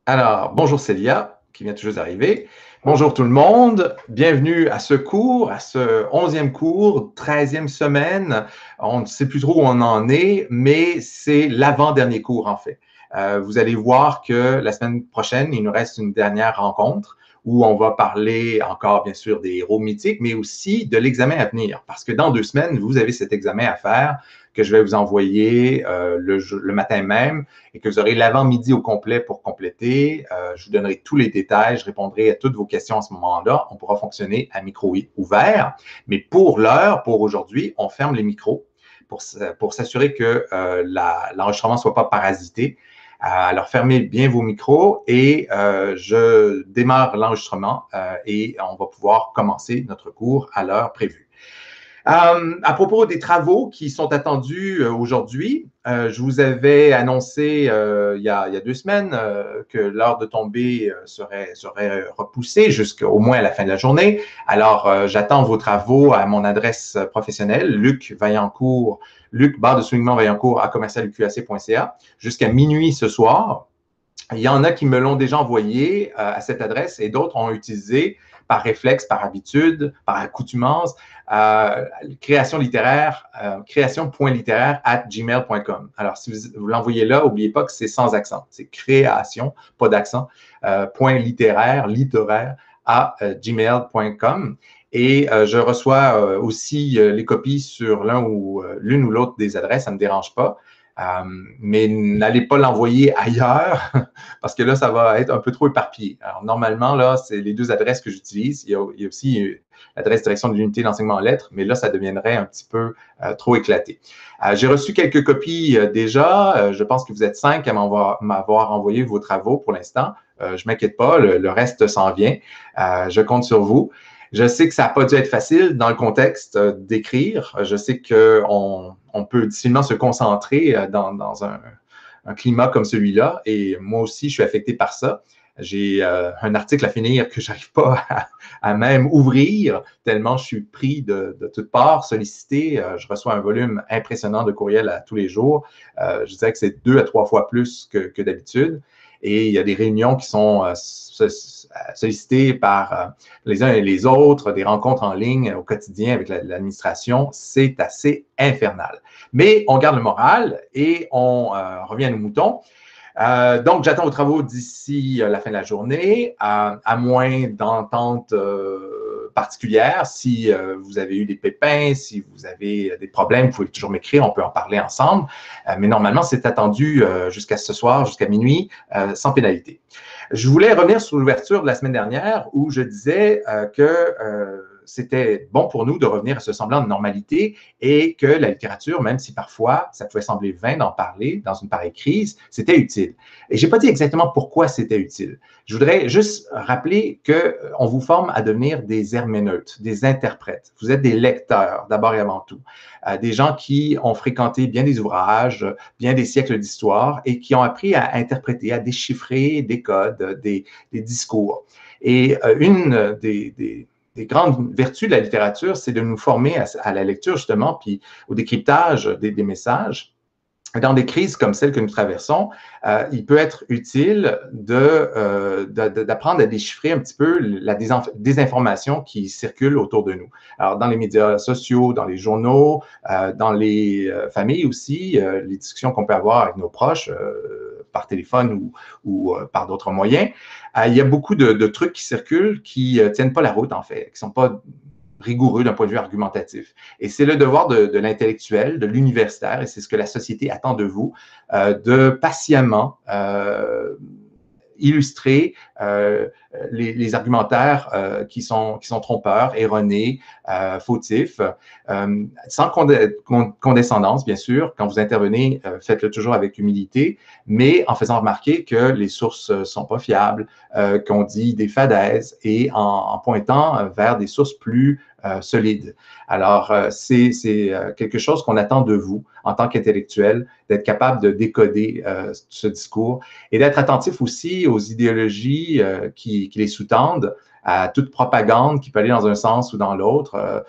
Alors, bonjour Célia, qui vient tout juste d'arriver. Bonjour tout le monde, bienvenue à ce cours, à ce 11e cours, 13e semaine. On ne sait plus trop où on en est, mais c'est l'avant-dernier cours en fait. Vous allez voir que la semaine prochaine, il nous reste une dernière rencontre où on va parler encore, bien sûr, des héros mythiques, mais aussi de l'examen à venir. Parce que dans 2 semaines, vous avez cet examen à faire que je vais vous envoyer le matin même et que vous aurez l'avant-midi au complet pour compléter. Je vous donnerai tous les détails, je répondrai à toutes vos questions à ce moment-là. On pourra fonctionner à micro ouvert. Mais pour l'heure, pour aujourd'hui, on ferme les micros pour s'assurer que l'enregistrement ne soit pas parasité. Alors, fermez bien vos micros et je démarre l'enregistrement et on va pouvoir commencer notre cours à l'heure prévue. À propos des travaux qui sont attendus aujourd'hui, je vous avais annoncé il y a 2 semaines que l'heure de tombée serait repoussée jusqu'au moins à la fin de la journée. Alors, j'attends vos travaux à mon adresse professionnelle, Luc Vaillancourt, Luc-Vaillancourt à commercialuqac.ca jusqu'à minuit ce soir. Il y en a qui me l'ont déjà envoyé à cette adresse et d'autres ont utilisé par réflexe, par habitude, par accoutumance, création.littéraire @ gmail.com. Alors, si vous l'envoyez là, n'oubliez pas que c'est sans accent. C'est création, pas d'accent, .littéraire à gmail.com. Et je reçois aussi les copies sur l'une ou l'autre des adresses, ça ne me dérange pas. Mais n'allez pas l'envoyer ailleurs parce que là, ça va être un peu trop éparpillé. Alors, normalement, là, c'est les 2 adresses que j'utilise. Il y a aussi l'adresse direction de l'unité d'enseignement en lettres, mais là, ça deviendrait un petit peu trop éclaté. J'ai reçu quelques copies déjà. Je pense que vous êtes 5 à m'avoir envoyé vos travaux pour l'instant. Je ne m'inquiète pas, le reste s'en vient. Je compte sur vous. Je sais que ça n'a pas dû être facile dans le contexte d'écrire. Je sais qu'on peut difficilement se concentrer dans un climat comme celui-là. Et moi aussi, je suis affecté par ça. J'ai un article à finir que je n'arrive pas à même ouvrir, tellement je suis pris de toutes parts, sollicité. Je reçois un volume impressionnant de courriels tous les jours. Je dirais que c'est 2 à 3 fois plus que d'habitude. Et il y a des réunions qui sont sollicitées par les uns et les autres, des rencontres en ligne au quotidien avec l'administration. C'est assez infernal. Mais on garde le moral et on revient à nos moutons. Donc, j'attends vos travaux d'ici la fin de la journée, à moins d'entente particulière. Si vous avez eu des pépins, si vous avez des problèmes, vous pouvez toujours m'écrire, on peut en parler ensemble. Mais normalement, c'est attendu jusqu'à ce soir, jusqu'à minuit, sans pénalité. Je voulais revenir sur l'ouverture de la semaine dernière où je disais que c'était bon pour nous de revenir à ce semblant de normalité et que la littérature, même si parfois ça pouvait sembler vain d'en parler dans une pareille crise, c'était utile. Et je n'ai pas dit exactement pourquoi c'était utile. Je voudrais juste rappeler qu'on vous forme à devenir des herméneutes, des interprètes. Vous êtes des lecteurs, d'abord et avant tout. Des gens qui ont fréquenté bien des ouvrages, bien des siècles d'histoire et qui ont appris à interpréter, à déchiffrer des codes, des discours. Et une des grandes vertus de la littérature, c'est de nous former à la lecture, justement, puis au décryptage des messages. Dans des crises comme celle que nous traversons, il peut être utile d'apprendre à déchiffrer un petit peu la désinformation qui circule autour de nous. Alors, dans les médias sociaux, dans les journaux, dans les familles aussi, les discussions qu'on peut avoir avec nos proches par téléphone ou par d'autres moyens, il y a beaucoup de trucs qui circulent qui ne tiennent pas la route, en fait, qui ne sont pas rigoureux d'un point de vue argumentatif. Et c'est le devoir de l'intellectuel, de l'universitaire, et c'est ce que la société attend de vous, de patiemment illustrer les argumentaires qui sont trompeurs, erronés, fautifs, sans condescendance, bien sûr. Quand vous intervenez, faites-le toujours avec humilité, mais en faisant remarquer que les sources ne sont pas fiables, qu'on dit des fadaises et en pointant vers des sources plus solides. Alors, c'est quelque chose qu'on attend de vous en tant qu'intellectuel, d'être capable de décoder ce discours et d'être attentif aussi aux idéologies qui les sous-tendent, à toute propagande qui peut aller dans un sens ou dans l'autre.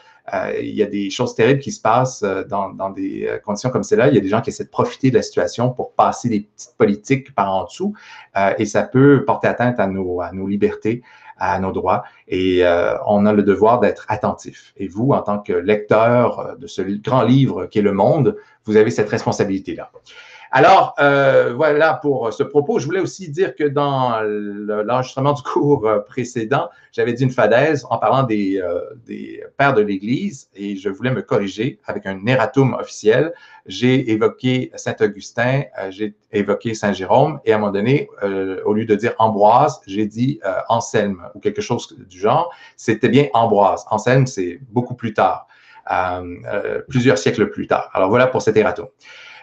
il y a des choses terribles qui se passent dans des conditions comme celle-là. Il y a des gens qui essaient de profiter de la situation pour passer des petites politiques par en dessous et ça peut porter atteinte à nos libertés, à nos droits et on a le devoir d'être attentif. Et vous, en tant que lecteur de ce grand livre qui est Le Monde, vous avez cette responsabilité-là. Alors, voilà pour ce propos. Je voulais aussi dire que dans l'enregistrement du cours précédent, j'avais dit une fadaise en parlant des pères de l'Église et je voulais me corriger avec un erratum officiel. J'ai évoqué Saint-Augustin, j'ai évoqué Saint-Jérôme et à un moment donné, au lieu de dire Ambroise, j'ai dit Anselme ou quelque chose du genre. C'était bien Ambroise. Anselme, c'est beaucoup plus tard, plusieurs siècles plus tard. Alors voilà pour cet erratum.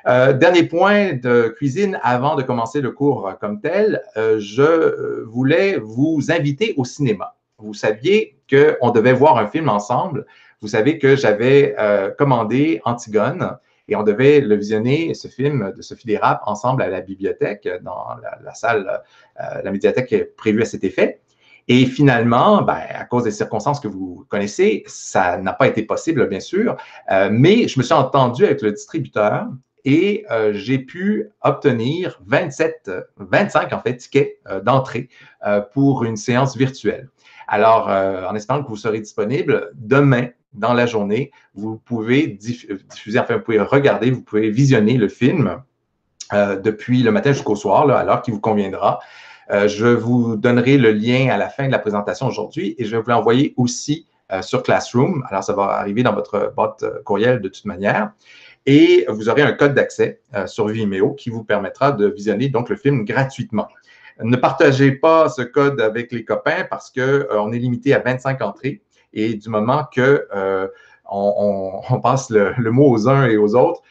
Dernier point de cuisine avant de commencer le cours comme tel, je voulais vous inviter au cinéma. Vous saviez qu'on devait voir un film ensemble. Vous savez que j'avais commandé Antigone et on devait le visionner, ce film de Sophie Desrapes, ensemble à la bibliothèque, dans la salle, la médiathèque prévue à cet effet. Et finalement, ben, à cause des circonstances que vous connaissez, ça n'a pas été possible, bien sûr, mais je me suis entendu avec le distributeur et j'ai pu obtenir 25 en fait, tickets d'entrée pour une séance virtuelle. Alors, en espérant que vous serez disponible demain dans la journée, vous pouvez diffuser, enfin, vous pouvez regarder, vous pouvez visionner le film depuis le matin jusqu'au soir, là, à l'heure qui vous conviendra. Je vous donnerai le lien à la fin de la présentation aujourd'hui et je vais vous l'envoyer aussi sur Classroom. Alors, ça va arriver dans votre boîte courriel de toute manière. Et vous aurez un code d'accès sur Vimeo qui vous permettra de visionner donc le film gratuitement. Ne partagez pas ce code avec les copains parce qu'on est limité à 25 entrées et du moment que on passe le mot aux uns et aux autres,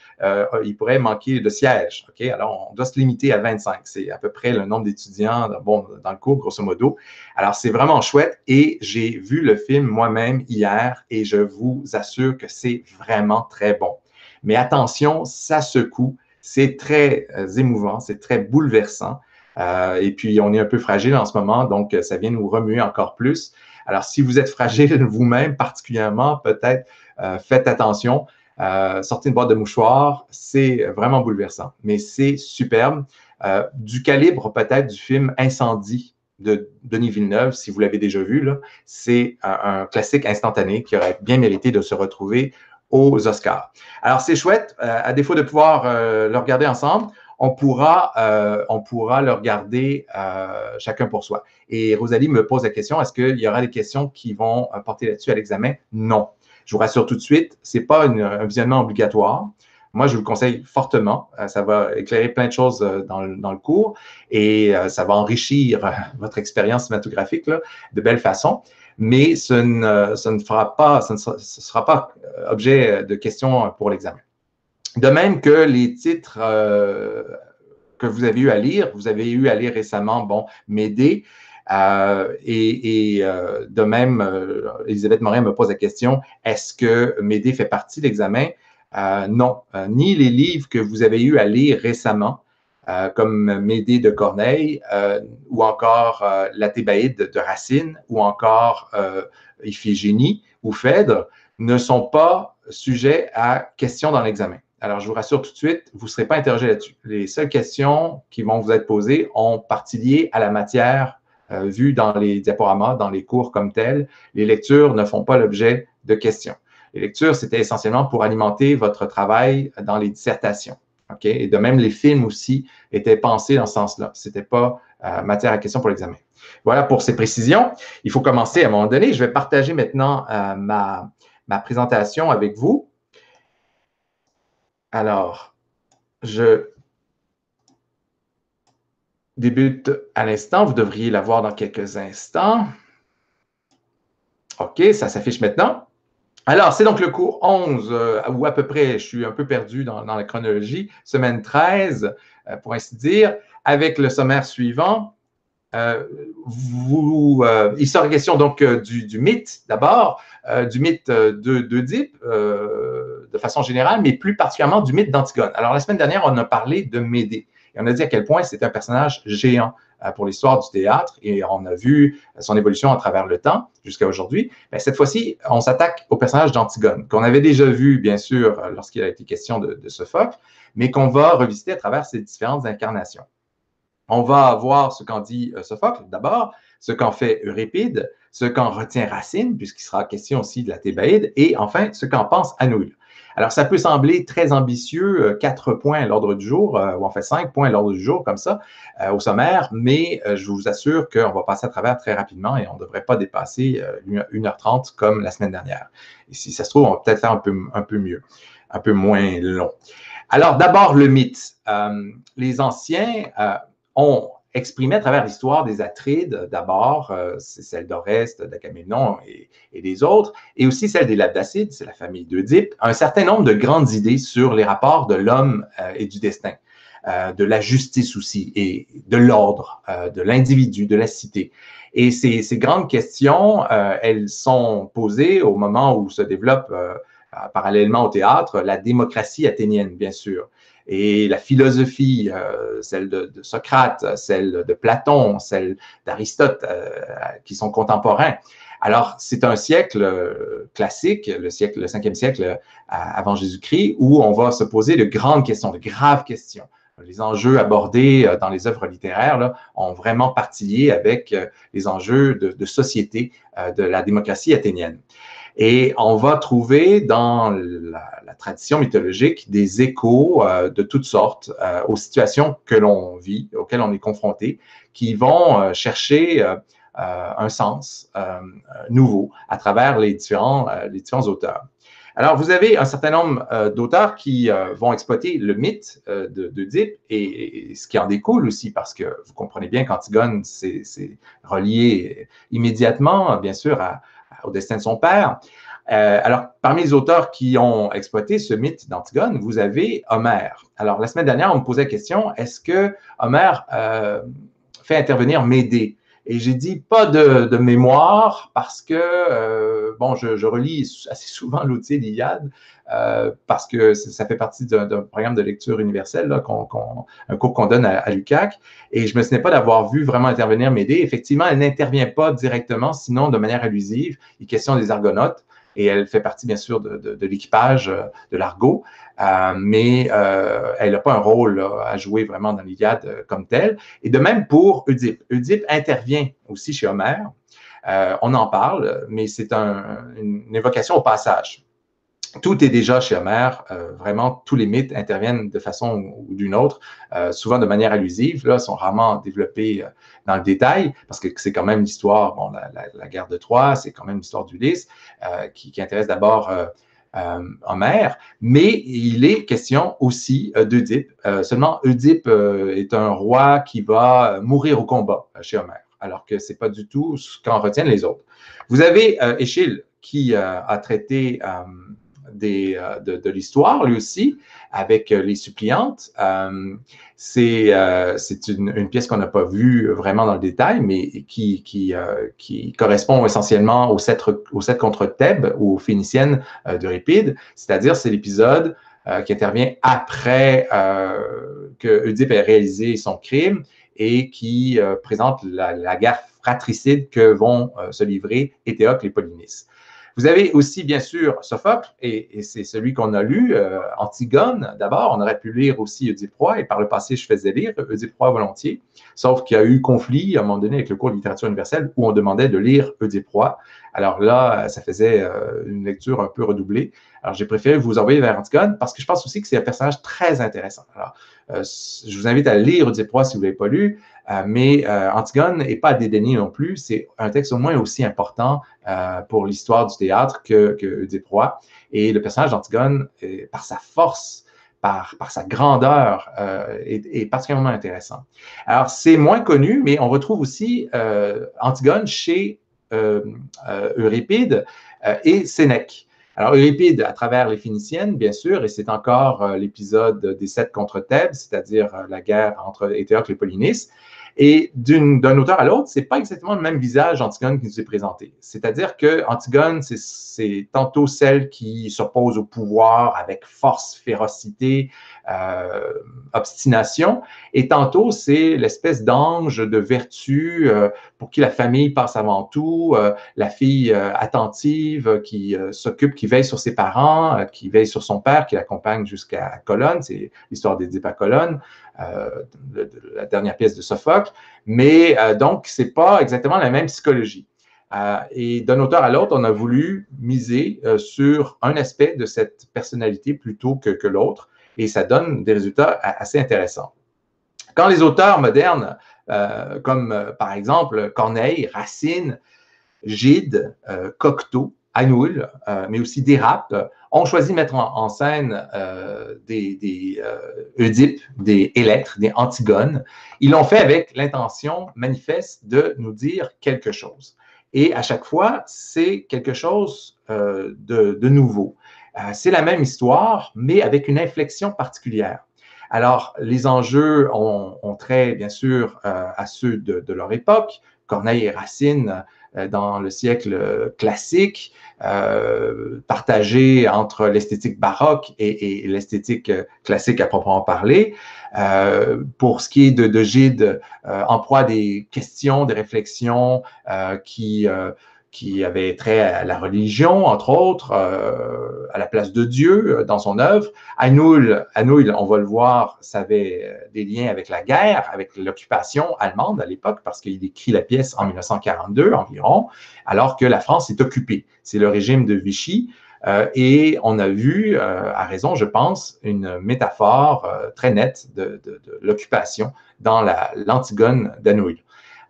il pourrait manquer de sièges. Okay? Alors, on doit se limiter à 25. C'est à peu près le nombre d'étudiants dans le cours, grosso modo. Alors, c'est vraiment chouette et j'ai vu le film moi-même hier et je vous assure que c'est vraiment très bon. Mais attention, ça secoue, c'est très émouvant, c'est très bouleversant. Et puis, on est un peu fragile en ce moment, donc ça vient nous remuer encore plus. Alors, si vous êtes fragile vous-même, particulièrement, peut-être faites attention. Sortez une boîte de mouchoirs, c'est vraiment bouleversant, mais c'est superbe. Du calibre peut-être du film Incendie de Denis Villeneuve, si vous l'avez déjà vu, c'est un classique instantané qui aurait bien mérité de se retrouver aux Oscars. Alors, c'est chouette. À défaut de pouvoir le regarder ensemble, on pourra le regarder chacun pour soi. Et Rosalie me pose la question, est-ce qu'il y aura des questions qui vont porter là-dessus à l'examen? Non. Je vous rassure tout de suite, ce n'est pas un visionnement obligatoire. Moi, je vous le conseille fortement. Ça va éclairer plein de choses dans le cours et ça va enrichir votre expérience cinématographique là, de belle façon. Mais ce ne sera pas objet de questions pour l'examen. De même que les titres que vous avez eu à lire, vous avez eu à lire récemment, bon, Médée, de même, Elisabeth Morin me pose la question, est-ce que Médée fait partie de l'examen? Non, ni les livres que vous avez eu à lire récemment, comme Médée de Corneille, ou encore La Thébaïde de Racine, ou encore Iphigénie ou Phèdre, ne sont pas sujets à questions dans l'examen. Alors, je vous rassure tout de suite, vous ne serez pas interrogé là-dessus. Les seules questions qui vont vous être posées ont partie liée à la matière vue dans les diaporamas, dans les cours comme tels. Les lectures ne font pas l'objet de questions. Les lectures, c'était essentiellement pour alimenter votre travail dans les dissertations. Okay? Et de même, les films aussi étaient pensés dans ce sens-là. Ce n'était pas matière à question pour l'examen. Voilà pour ces précisions. Il faut commencer à un moment donné. Je vais partager maintenant ma présentation avec vous. Alors, je débute à l'instant. Vous devriez la voir dans quelques instants. OK, ça s'affiche maintenant. Alors, c'est donc le cours 11, ou à peu près, je suis un peu perdu dans la chronologie, semaine 13, pour ainsi dire, avec le sommaire suivant. Il sera question donc du mythe d'abord, du mythe d'Œdipe de façon générale, mais plus particulièrement du mythe d'Antigone. Alors, la semaine dernière, on a parlé de Médée et on a dit à quel point c'était un personnage géant pour l'histoire du théâtre et on a vu son évolution à travers le temps jusqu'à aujourd'hui. Cette fois-ci, on s'attaque au personnage d'Antigone, qu'on avait déjà vu, bien sûr, lorsqu'il a été question de Sophocle, mais qu'on va revisiter à travers ses différentes incarnations. On va voir ce qu'en dit Sophocle d'abord, ce qu'en fait Euripide, ce qu'en retient Racine, puisqu'il sera question aussi de la Thébaïde, et enfin, ce qu'en pense Anouilh. Alors, ça peut sembler très ambitieux, 4 points à l'ordre du jour, ou en fait 5 points à l'ordre du jour, comme ça, au sommaire, mais je vous assure qu'on va passer à travers très rapidement et on ne devrait pas dépasser 1h30 comme la semaine dernière. Et si ça se trouve, on va peut-être faire un peu mieux, un peu moins long. Alors, d'abord, le mythe. Les anciens ont exprimé à travers l'histoire des Atrides, d'abord, c'est celle d'Oreste, d'Agamemnon et des autres, et aussi celle des Labdacides, c'est la famille d'Œdipe, un certain nombre de grandes idées sur les rapports de l'homme et du destin, de la justice aussi, et de l'ordre, de l'individu, de la cité. Et ces grandes questions, elles sont posées au moment où se développe parallèlement au théâtre la démocratie athénienne, bien sûr. Et la philosophie, celle de Socrate, celle de Platon, celle d'Aristote, qui sont contemporains. Alors, c'est un siècle classique, le 5e siècle avant Jésus-Christ, où on va se poser de grandes questions, de graves questions. Les enjeux abordés dans les œuvres littéraires là, ont vraiment partie liée avec les enjeux de société de la démocratie athénienne. Et on va trouver dans la tradition mythologique des échos de toutes sortes aux situations que l'on vit, auxquelles on est confronté, qui vont chercher un sens nouveau à travers les différents auteurs. Alors, vous avez un certain nombre d'auteurs qui vont exploiter le mythe d'Œdipe et ce qui en découle aussi, parce que vous comprenez bien qu'Antigone, c'est relié immédiatement, bien sûr, au destin de son père. Alors, parmi les auteurs qui ont exploité ce mythe d'Antigone, vous avez Homère. Alors, la semaine dernière, on me posait la question, est-ce que Homère fait intervenir Médée? Et j'ai dit pas de mémoire parce que, bon, je relis assez souvent l'outil l'Iliade parce que ça fait partie d'un programme de lecture universelle, là, un cours qu'on donne à l'UQAC. Et je me souviens pas d'avoir vu vraiment intervenir Médée. Effectivement, elle n'intervient pas directement, sinon de manière allusive. Il est question des Argonautes. Et elle fait partie, bien sûr, de l'équipage de l'Argo, mais elle n'a pas un rôle là, à jouer vraiment dans l'Iliade comme tel. Et de même pour Oedipe. Oedipe intervient aussi chez Homère. On en parle, mais c'est une évocation au passage. Tout est déjà chez Homère, vraiment tous les mythes interviennent de façon ou d'une autre, souvent de manière allusive, là, sont rarement développés dans le détail, parce que c'est quand même l'histoire, bon, la guerre de Troie, c'est quand même l'histoire d'Ulysse, qui intéresse d'abord Homère, mais il est question aussi d'Œdipe. Seulement, Oedipe est un roi qui va mourir au combat chez Homère, alors que ce n'est pas du tout ce qu'en retiennent les autres. Vous avez Échille qui a traité de l'histoire, lui aussi, avec les suppliantes. C'est une pièce qu'on n'a pas vue vraiment dans le détail, mais qui correspond essentiellement aux sept contre Thèbes, ou aux Phéniciennes d'Euripide, c'est-à-dire c'est l'épisode qui intervient après que Oedipe ait réalisé son crime et qui présente la guerre fratricide que vont se livrer Éthéocle et Polynice. Vous avez aussi, bien sûr, Sophocle, et c'est celui qu'on a lu, Antigone, d'abord. On aurait pu lire aussi Oedipe Roi, et par le passé, je faisais lire Oedipe Roi volontiers, sauf qu'il y a eu conflit, à un moment donné, avec le cours de littérature universelle, où on demandait de lire Oedipe Roi. Alors là, ça faisait une lecture un peu redoublée. Alors, j'ai préféré vous envoyer vers Antigone, parce que je pense aussi que c'est un personnage très intéressant. Alors, je vous invite à lire Oedipe Roi si vous ne l'avez pas lu, mais Antigone n'est pas à dédaigner non plus. C'est un texte au moins aussi important pour l'histoire du théâtre que Oedipe Roi. Et le personnage d'Antigone, par sa force, par sa grandeur, est particulièrement intéressant. Alors, c'est moins connu, mais on retrouve aussi Antigone chez Euripide et Sénèque. Alors, Euripide, à travers les Phéniciennes, bien sûr, et c'est encore l'épisode des 7 contre Thèbes, c'est-à-dire la guerre entre Éthéocle et Polynice. Et d'un auteur à l'autre, c'est pas exactement le même visage Antigone qui nous est présenté. C'est-à-dire que Antigone, c'est tantôt celle qui s'oppose au pouvoir avec force, férocité, obstination, et tantôt c'est l'espèce d'ange de vertu pour qui la famille passe avant tout, la fille attentive qui s'occupe, qui veille sur ses parents, qui veille sur son père, qui l'accompagne jusqu'à Colonne. C'est l'histoire d'Édipe à Colonne, la dernière pièce de Sophocle. Mais donc, ce n'est pas exactement la même psychologie. Et d'un auteur à l'autre, on a voulu miser sur un aspect de cette personnalité plutôt que l'autre, et ça donne des résultats assez intéressants. Quand les auteurs modernes, comme par exemple Corneille, Racine, Gide, Cocteau, Haenoul, mais aussi Dérapes, ont choisi de mettre en scène des Oedipe, des Électres, des Antigones. Ils l'ont fait avec l'intention manifeste de nous dire quelque chose. Et à chaque fois, c'est quelque chose de nouveau. C'est la même histoire, mais avec une inflexion particulière. Alors, les enjeux ont trait, bien sûr, à ceux de leur époque. Corneille et Racine, dans le siècle classique, partagé entre l'esthétique baroque et l'esthétique classique à proprement parler. Pour ce qui est de Gide, en proie à des questions, des réflexions qui avait trait à la religion, entre autres, à la place de Dieu dans son œuvre. Haenoul, on va le voir, ça avait des liens avec la guerre, avec l'occupation allemande à l'époque, parce qu'il écrit la pièce en 1942 environ, alors que la France est occupée. C'est le régime de Vichy. Et on a vu, à raison, je pense, une métaphore très nette de l'occupation dans l'Antigone d'Haenoul.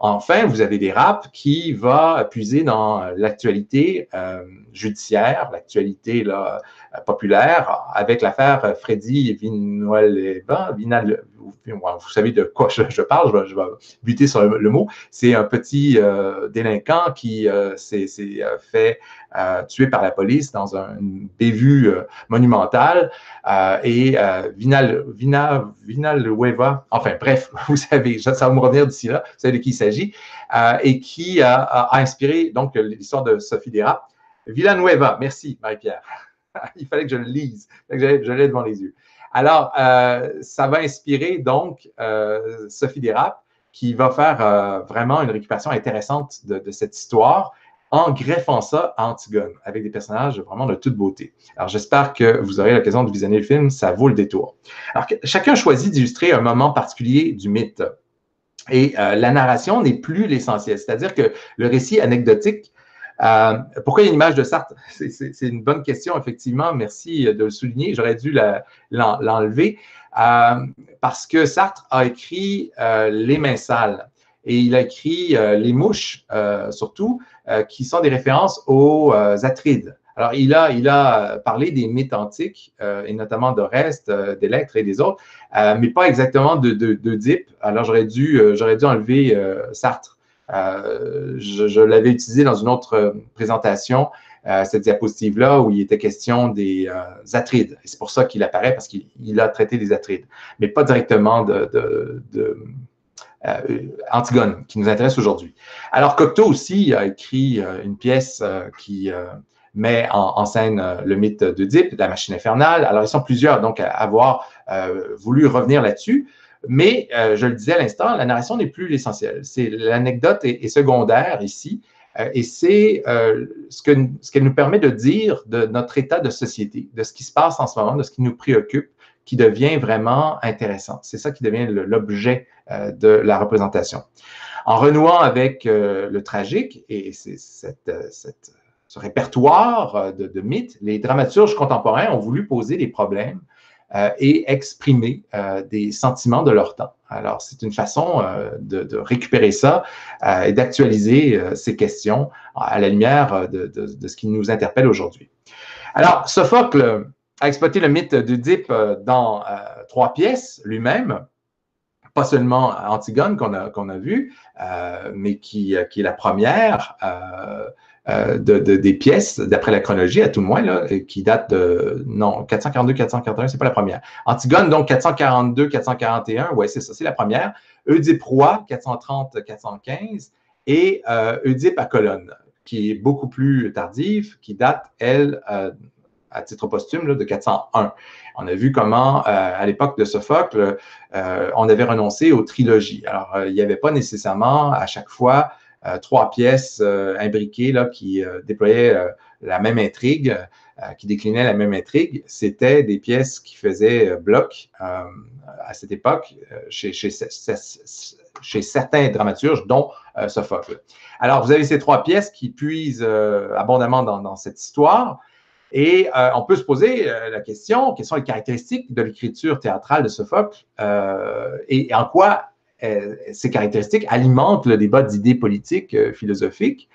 Enfin, vous avez Dérapes qui va puiser dans l'actualité judiciaire, l'actualité populaire, avec l'affaire Freddy Villanueva. Vous savez de quoi je parle, je vais buter sur le mot. C'est un petit délinquant qui s'est fait tuer par la police dans une bévue monumentale. Et Villanueva, enfin bref, vous savez, ça va me revenir d'ici là, vous savez de qui il s'agit, et qui a inspiré donc l'histoire de Sophie Dérapes. Villanueva, merci Marie-Pierre. Il fallait que je le lise, que je l'ai devant les yeux. Alors, ça va inspirer donc Sophie Dérapes, qui va faire vraiment une récupération intéressante de cette histoire, en greffant ça à Antigone, avec des personnages vraiment de toute beauté. Alors, j'espère que vous aurez l'occasion de visionner le film, ça vaut le détour. Alors, chacun choisit d'illustrer un moment particulier du mythe. Et la narration n'est plus l'essentiel, c'est-à-dire que le récit anecdotique, pourquoi il y a une image de Sartre? C'est une bonne question, effectivement, merci de le souligner, j'aurais dû l'enlever, parce que Sartre a écrit Les Mains sales, et il a écrit Les Mouches, surtout, qui sont des références aux Atrides. Alors, il a parlé des mythes antiques, et notamment d'Oreste, d'Électre et des autres, mais pas exactement d'Oedipe. Alors, j'aurais dû enlever Sartre. Je l'avais utilisé dans une autre présentation, cette diapositive-là, où il était question des Atrides. C'est pour ça qu'il apparaît, parce qu'il a traité des Atrides, mais pas directement Antigone, qui nous intéresse aujourd'hui. Alors, Cocteau aussi a écrit une pièce qui met en scène le mythe d'Oedipe, de la machine infernale. Alors, ils sont plusieurs, donc, à avoir voulu revenner là-dessus. Mais, je le disais à l'instant, la narration n'est plus l'essentiel. L'anecdote est secondaire ici, et c'est ce qu'elle nous permet de dire de notre état de société, de ce qui se passe en ce moment, de ce qui nous préoccupe, qui devient vraiment intéressant. C'est ça qui devient l'objet de la représentation. En renouant avec le tragique et ce répertoire de mythes, les dramaturges contemporains ont voulu poser des problèmes et exprimer des sentiments de leur temps. Alors, c'est une façon de récupérer ça et d'actualiser ces questions à la lumière de ce qui nous interpelle aujourd'hui. Alors, Sophocle a exploité le mythe d'Oedipe dans 3 pièces lui-même, pas seulement Antigone qu'on a vu, mais qui est la première des pièces, d'après la chronologie, à tout le moins, là, qui date de, non, 442-441, c'est pas la première. Antigone, donc 442-441, ouais, c'est ça, c'est la première. Oedipe-Roi, 430-415, et Oedipe à Colonne, qui est beaucoup plus tardive, qui date, elle, à titre posthume, là, de 401. On a vu comment, à l'époque de Sophocle, on avait renoncé aux trilogies. Alors, il n'y avait pas nécessairement à chaque fois 3 pièces imbriquées là, qui déployaient la même intrigue, qui déclinaient la même intrigue. C'était des pièces qui faisaient bloc à cette époque chez certains dramaturges, dont Sophocle. Alors, vous avez ces 3 pièces qui puisent abondamment dans cette histoire. Et on peut se poser la question, quelles sont les caractéristiques de l'écriture théâtrale de Sophocle et en quoi ces caractéristiques alimentent le débat d'idées politiques, philosophiques.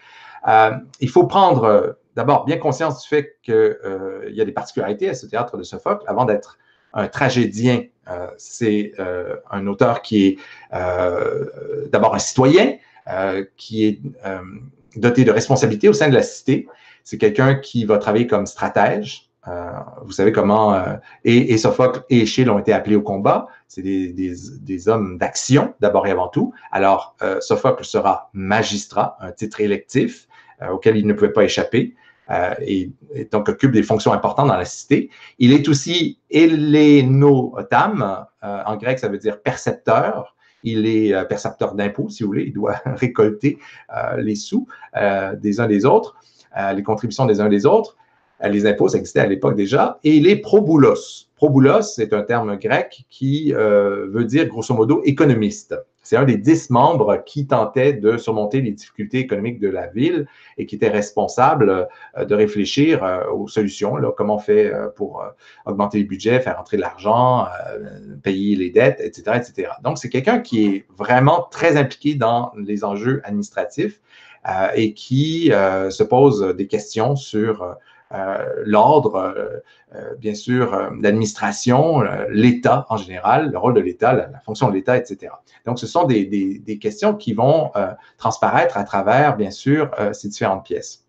Il faut prendre d'abord bien conscience du fait qu'il y a des particularités à ce théâtre de Sophocle. Avant d'être un tragédien, c'est un auteur qui est d'abord un citoyen, qui est doté de responsabilités au sein de la cité. C'est quelqu'un qui va travailler comme stratège. Vous savez comment et Sophocle et Échille ont été appelés au combat. C'est des hommes d'action, d'abord et avant tout. Alors, Sophocle sera magistrat, un titre électif auquel il ne pouvait pas échapper, et donc occupe des fonctions importantes dans la cité. Il est aussi hellénotame, en grec ça veut dire percepteur. Il est percepteur d'impôts, si vous voulez. Il doit récolter les sous des uns des autres. Les contributions des uns des autres. Les impôts, ça existait à l'époque déjà. Et il est proboulos. Proboulos, c'est un terme grec qui veut dire, grosso modo, économiste. C'est un des 10 membres qui tentait de surmonter les difficultés économiques de la ville et qui était responsable de réfléchir aux solutions, là, comment on fait pour augmenter les budgets, faire entrer de l'argent, payer les dettes, etc., etc. Donc, c'est quelqu'un qui est vraiment très impliqué dans les enjeux administratifs et qui se pose des questions sur l'ordre, bien sûr, l'administration, l'État en général, le rôle de l'État, la fonction de l'État, etc. Donc, ce sont des questions qui vont transparaître à travers, bien sûr, ces différentes pièces.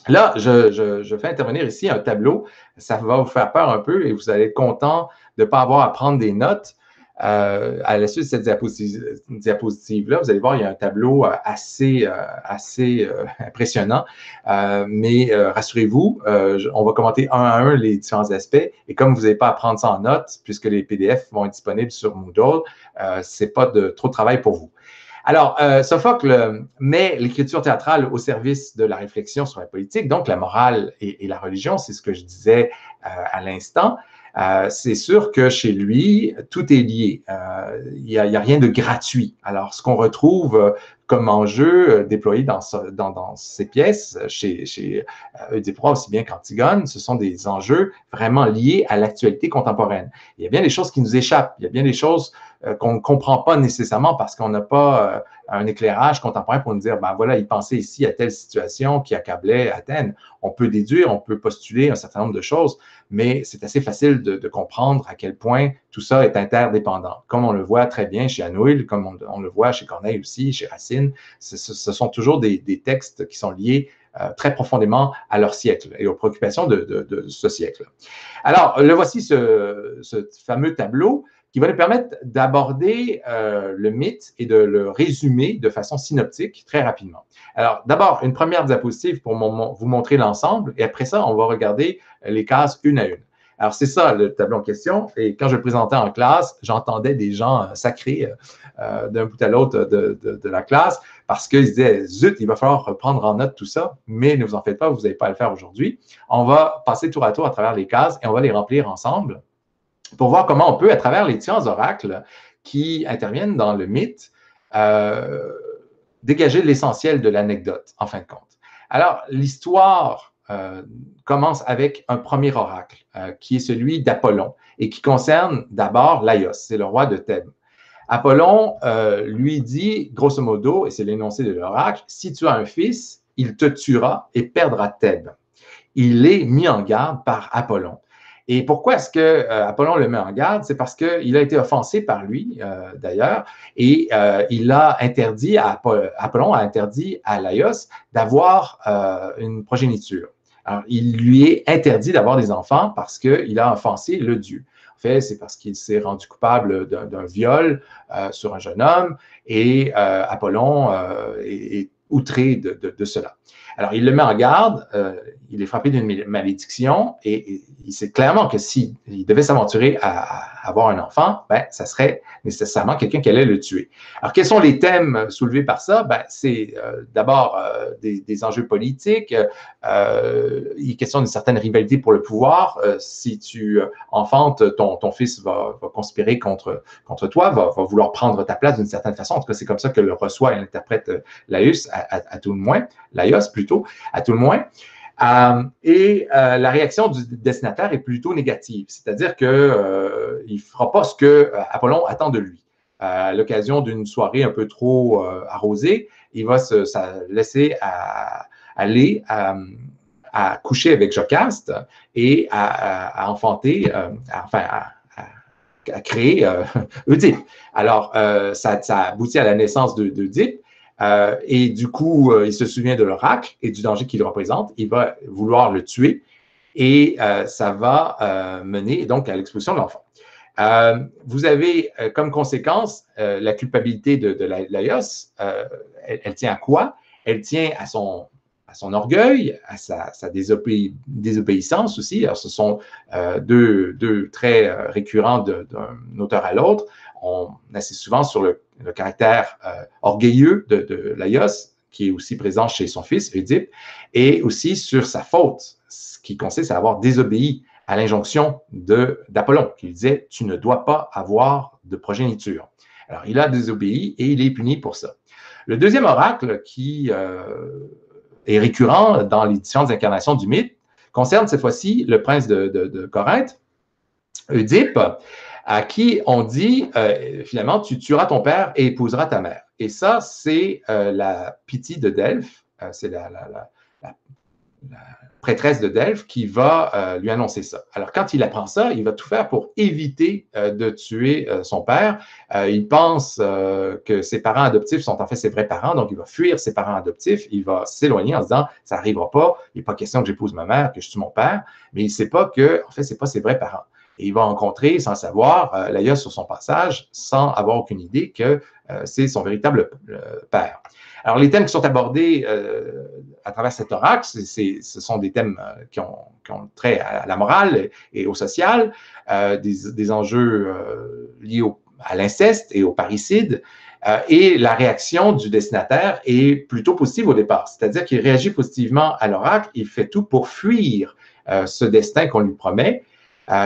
Là, je fais intervenir ici un tableau. Ça va vous faire peur un peu et vous allez être content de ne pas avoir à prendre des notes. À la suite de cette diapositive-là, vous allez voir, il y a un tableau assez impressionnant. Mais rassurez-vous, on va commenter un à un les différents aspects. Et comme vous n'avez pas à prendre ça en notes, puisque les PDF vont être disponibles sur Moodle, ce n'est pas trop de travail pour vous. Alors, Sophocle met l'écriture théâtrale au service de la réflexion sur la politique, donc la morale et la religion, c'est ce que je disais à l'instant. C'est sûr que chez lui, tout est lié. Il n'y a rien de gratuit. Alors, ce qu'on retrouve comme enjeu déployé dans ces pièces, chez Oedipe-Roi aussi bien qu'Antigone, ce sont des enjeux vraiment liés à l'actualité contemporaine. Il y a bien des choses qui nous échappent. Il y a bien des choses qu'on ne comprend pas nécessairement parce qu'on n'a pas un éclairage contemporain pour nous dire, ben voilà, il pensait ici à telle situation qui accablait Athènes. On peut déduire, on peut postuler un certain nombre de choses, mais c'est assez facile de comprendre à quel point tout ça est interdépendant. Comme on le voit très bien chez Anouilh, comme on le voit chez Corneille aussi, chez Racine, ce sont toujours des textes qui sont liés très profondément à leur siècle et aux préoccupations de ce siècle. Alors, le voici ce fameux tableau qui va nous permettre d'aborder le mythe et de le résumer de façon synoptique très rapidement. Alors, d'abord, une première diapositive pour vous montrer l'ensemble, et après ça, on va regarder les cases une à une. Alors, c'est ça le tableau en question, et quand je le présentais en classe, j'entendais des gens sacrés d'un bout à l'autre de la classe, parce qu'ils se disaient, zut, il va falloir reprendre en note tout ça, mais ne vous en faites pas, vous n'avez pas à le faire aujourd'hui. On va passer tour à tour à travers les cases, et on va les remplir ensemble, pour voir comment on peut, à travers les différents oracles qui interviennent dans le mythe, dégager l'essentiel de l'anecdote, en fin de compte. Alors, l'histoire commence avec un premier oracle, qui est celui d'Apollon, et qui concerne d'abord Laios, c'est le roi de Thèbes. Apollon lui dit, grosso modo, et c'est l'énoncé de l'oracle, si tu as un fils, il te tuera et perdra Thèbes. Il est mis en garde par Apollon. Et pourquoi est-ce que Apollon le met en garde? C'est parce qu'il a été offensé par lui, d'ailleurs, et il a interdit Apollon a interdit à Laios d'avoir une progéniture. Alors, il lui est interdit d'avoir des enfants parce qu'il a offensé le dieu. fait, c'est parce qu'il s'est rendu coupable d'un viol sur un jeune homme et Apollon est outré de cela. Alors, il le met en garde, il est frappé d'une malédiction et il sait clairement que s'il devait s'aventurer à avoir un enfant, ben, ça serait nécessairement quelqu'un qui allait le tuer. Alors, quels sont les thèmes soulevés par ça? Ben, c'est d'abord des enjeux politiques, il est question d'une certaine rivalité pour le pouvoir. Si tu enfantes, ton fils va conspirer contre toi, va vouloir prendre ta place d'une certaine façon. En tout cas, c'est comme ça que le reçoit et l'interprète Laius, à tout le moins, Laios plutôt, à tout le moins. La réaction du destinataire est plutôt négative, c'est-à-dire qu'il ne fera pas ce que Apollon attend de lui. À l'occasion d'une soirée un peu trop arrosée, il va se laisser aller à coucher avec Jocaste et à enfanter, à créer Oedipe. Alors, ça aboutit à la naissance d'Oedipe. Et du coup, il se souvient de l'oracle et du danger qu'il représente. Il va vouloir le tuer et ça va mener donc à l'expulsion de l'enfant. Vous avez comme conséquence la culpabilité de Laios. Elle tient à quoi? Elle tient à son orgueil, à sa désobéissance aussi. Alors, ce sont deux traits récurrents d'un auteur à l'autre. On insiste souvent sur le caractère orgueilleux de Laios, qui est aussi présent chez son fils, Oedipe, et aussi sur sa faute, ce qui consiste à avoir désobéi à l'injonction d'Apollon, qui disait « Tu ne dois pas avoir de progéniture ». Alors, il a désobéi et il est puni pour ça. Le deuxième oracle qui est récurrent dans les différentes incarnations du mythe concerne cette fois-ci le prince de Corinthe, Oedipe, à qui on dit finalement, tu tueras ton père et épouseras ta mère. Et ça, c'est la Pythie de Delphes, c'est la prêtresse de Delphes qui va lui annoncer ça. Alors, quand il apprend ça, il va tout faire pour éviter de tuer son père. Il pense que ses parents adoptifs sont en fait ses vrais parents, donc il va fuir ses parents adoptifs, il va s'éloigner en se disant « ça n'arrivera pas, il n'est pas question que j'épouse ma mère, que je tue mon père », mais il ne sait pas que, en fait, ce n'est pas ses vrais parents. Et il va rencontrer, sans savoir, Laios sur son passage, sans avoir aucune idée que c'est son véritable père. Alors, les thèmes qui sont abordés à travers cet oracle, ce sont des thèmes qui ont trait à la morale et au social, des enjeux liés à l'inceste et au parricide, et la réaction du destinataire est plutôt positive au départ, c'est-à-dire qu'il réagit positivement à l'oracle, il fait tout pour fuir ce destin qu'on lui promet.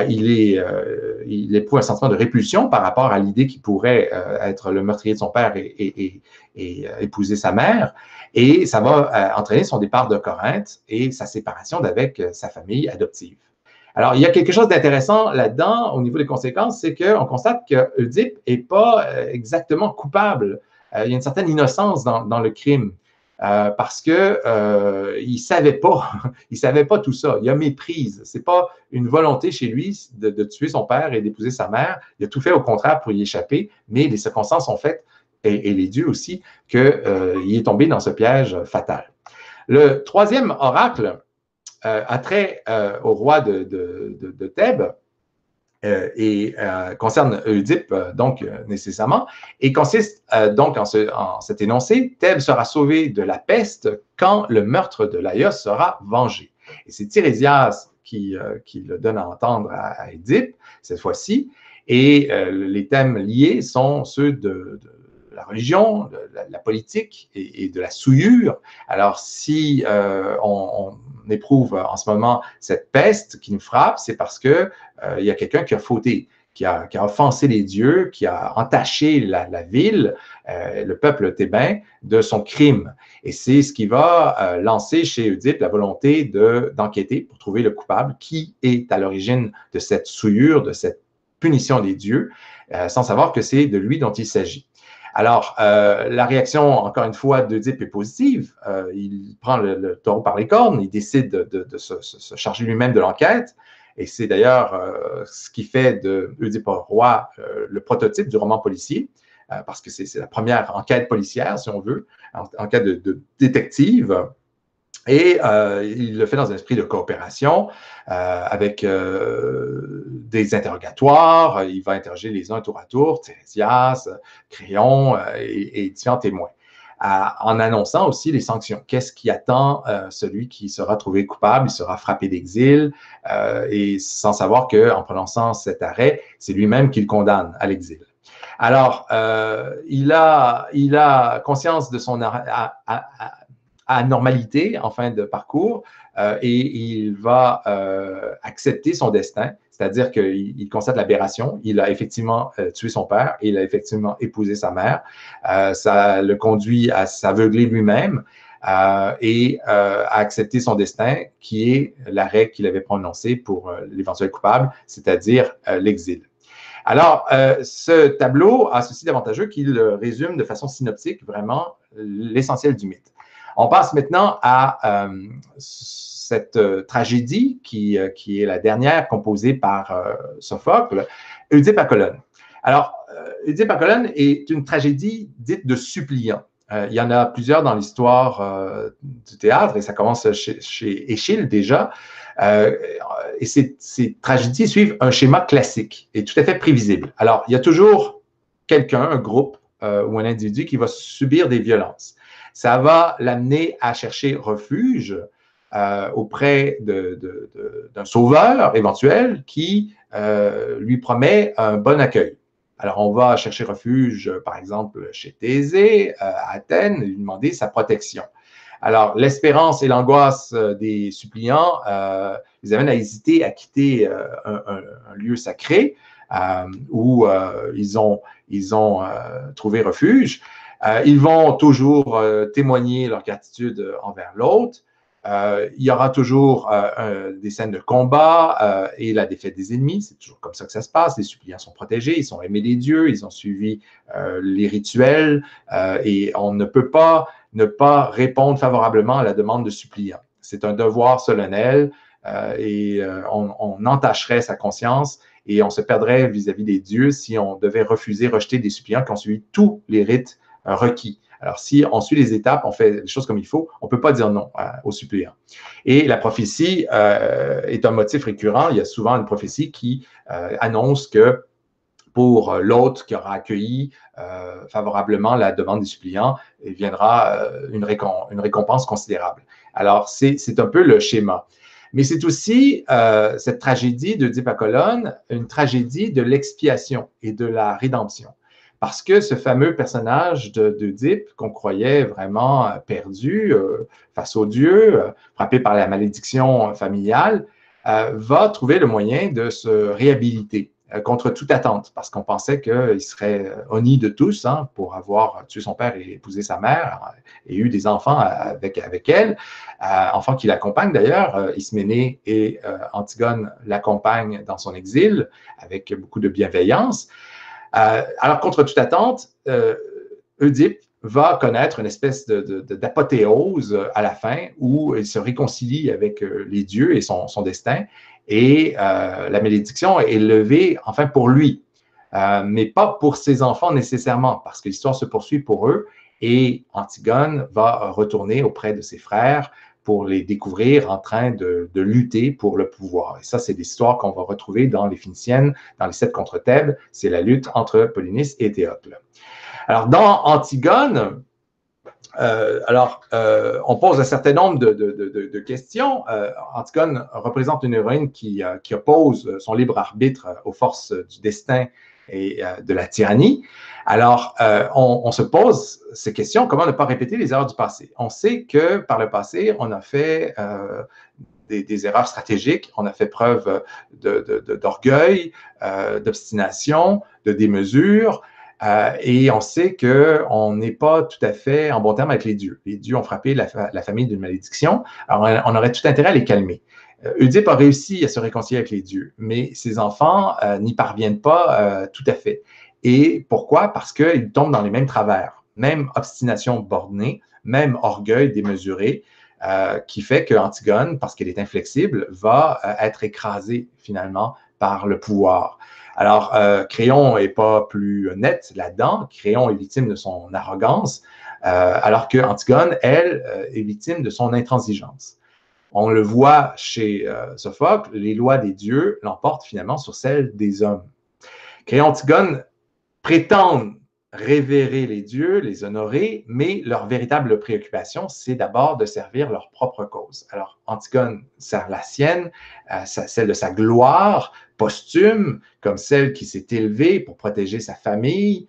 Il éprouve un sentiment de répulsion par rapport à l'idée qu'il pourrait être le meurtrier de son père et épouser sa mère. Et ça va entraîner son départ de Corinthe et sa séparation d'avec sa famille adoptive. Alors, il y a quelque chose d'intéressant là-dedans au niveau des conséquences, c'est qu'on constate qu'Oedipe n'est pas exactement coupable. Il y a une certaine innocence dans le crime. Parce que il savait pas tout ça. Il a méprise. C'est pas une volonté chez lui de tuer son père et d'épouser sa mère. Il a tout fait au contraire pour y échapper, mais les circonstances ont fait, et les dieux aussi, qu'il est tombé dans ce piège fatal. Le troisième oracle a trait au roi de Thèbes, et concerne Oedipe, donc nécessairement, et consiste donc en cet énoncé, Thèbes sera sauvé de la peste quand le meurtre de Laios sera vengé. Et c'est Tirésias qui le donne à entendre à Oedipe, cette fois-ci, et les thèmes liés sont ceux de la religion, de la politique et de la souillure. Alors, si on éprouve en ce moment cette peste qui nous frappe, c'est parce que il y a quelqu'un qui a fauté, qui a offensé les dieux, qui a entaché la ville, le peuple thébain, de son crime. Et c'est ce qui va lancer chez Oedipe la volonté d'enquêter pour trouver le coupable, qui est à l'origine de cette souillure, de cette punition des dieux, sans savoir que c'est de lui dont il s'agit. Alors, la réaction, encore une fois, d'Oedipe est positive. Il prend le taureau par les cornes, il décide de se charger lui-même de l'enquête. Et c'est d'ailleurs ce qui fait de Oedipe roi le prototype du roman policier, parce que c'est la première enquête policière, si on veut, enquête de détective. Et il le fait dans un esprit de coopération avec des interrogatoires. Il va interroger les uns tour à tour, Thérésias, Créon et différents témoins, en annonçant aussi les sanctions. Qu'est-ce qui attend celui qui sera trouvé coupable? Il sera frappé d'exil et sans savoir qu'en prononçant cet arrêt, c'est lui-même qui le condamne à l'exil. Alors, il a conscience de son anormalité en fin de parcours et il va accepter son destin, c'est-à-dire qu'il constate l'aberration. Il a effectivement tué son père et il a effectivement épousé sa mère. Ça le conduit à s'aveugler lui-même et à accepter son destin, qui est l'arrêt qu'il avait prononcé pour l'éventuel coupable, c'est-à-dire l'exil. Alors, ce tableau a ceci d'avantageux qu'il résume de façon synoptique vraiment l'essentiel du mythe. On passe maintenant à cette tragédie qui est la dernière composée par Sophocle, Oedipe à Colonne. Alors, Oedipe à Colonne est une tragédie dite de suppliant. Il y en a plusieurs dans l'histoire du théâtre et ça commence chez Échille déjà. Et ces tragédies suivent un schéma classique et tout à fait prévisible. Alors, il y a toujours quelqu'un, un groupe ou un individu qui va subir des violences. Ça va l'amener à chercher refuge auprès d'un sauveur éventuel qui lui promet un bon accueil. Alors, on va chercher refuge, par exemple, chez Thésée, à Athènes, lui demander sa protection. Alors, l'espérance et l'angoisse des suppliants les amènent à hésiter à quitter un lieu sacré où ils ont trouvé refuge. Ils vont toujours témoigner leur gratitude envers l'autre. Il y aura toujours des scènes de combat et la défaite des ennemis. C'est toujours comme ça que ça se passe. Les suppliants sont protégés, ils sont aimés des dieux, ils ont suivi les rituels et on ne peut pas ne pas répondre favorablement à la demande de suppliant. C'est un devoir solennel et on entacherait sa conscience et on se perdrait vis-à-vis des dieux si on devait rejeter des suppliants qui ont suivi tous les rites requis. Alors, si on suit les étapes, on fait les choses comme il faut, on ne peut pas dire non aux suppliants. Et la prophétie est un motif récurrent. Il y a souvent une prophétie qui annonce que pour l'hôte qui aura accueilli favorablement la demande des suppliants, il viendra une récompense considérable. Alors, c'est un peu le schéma. Mais c'est aussi cette tragédie d'Oedipe à Colonne, une tragédie de l'expiation et de la rédemption. Parce que ce fameux personnage d'Oedipe, qu'on croyait vraiment perdu face aux dieux, frappé par la malédiction familiale, va trouver le moyen de se réhabiliter contre toute attente, parce qu'on pensait qu'il serait honni de tous pour avoir tué son père et épousé sa mère et eu des enfants avec elle, enfants qui l'accompagnent d'ailleurs. Isménée et Antigone l'accompagnent dans son exil avec beaucoup de bienveillance. Alors, contre toute attente, Oedipe va connaître une espèce d'apothéose à la fin où il se réconcilie avec les dieux et son destin. Et la malédiction est levée, enfin, pour lui, mais pas pour ses enfants nécessairement, parce que l'histoire se poursuit pour eux et Antigone va retourner auprès de ses frères pour les découvrir en train de lutter pour le pouvoir. Et ça, c'est l'histoire qu'on va retrouver dans les Phéniciennes, dans les 7 contre Thèbes. C'est la lutte entre Polynice et Théocle. Alors, dans Antigone, on pose un certain nombre de questions. Antigone représente une héroïne qui oppose son libre arbitre aux forces du destin et de la tyrannie. Alors, on se pose ces questions, comment ne pas répéter les erreurs du passé? On sait que par le passé, on a fait des erreurs stratégiques, on a fait preuve d'orgueil, d'obstination, de démesure, et on sait qu'on n'est pas tout à fait en bon terme avec les dieux. Les dieux ont frappé la famille d'une malédiction, alors on aurait tout intérêt à les calmer. Oedipe a réussi à se réconcilier avec les dieux, mais ses enfants n'y parviennent pas tout à fait. Et pourquoi? Parce qu'ils tombent dans les mêmes travers, même obstination bornée, même orgueil démesuré, qui fait qu'Antigone, parce qu'elle est inflexible, va être écrasée finalement par le pouvoir. Alors, Créon n'est pas plus net là-dedans. Créon est victime de son arrogance. alors que Antigone, elle, est victime de son intransigeance. On le voit chez Sophocle, les lois des dieux l'emportent finalement sur celles des hommes. Créon et Antigone prétendent révérer les dieux, les honorer, mais leur véritable préoccupation, c'est d'abord de servir leur propre cause. Alors, Antigone sert la sienne, celle de sa gloire posthume, comme celle qui s'est élevée pour protéger sa famille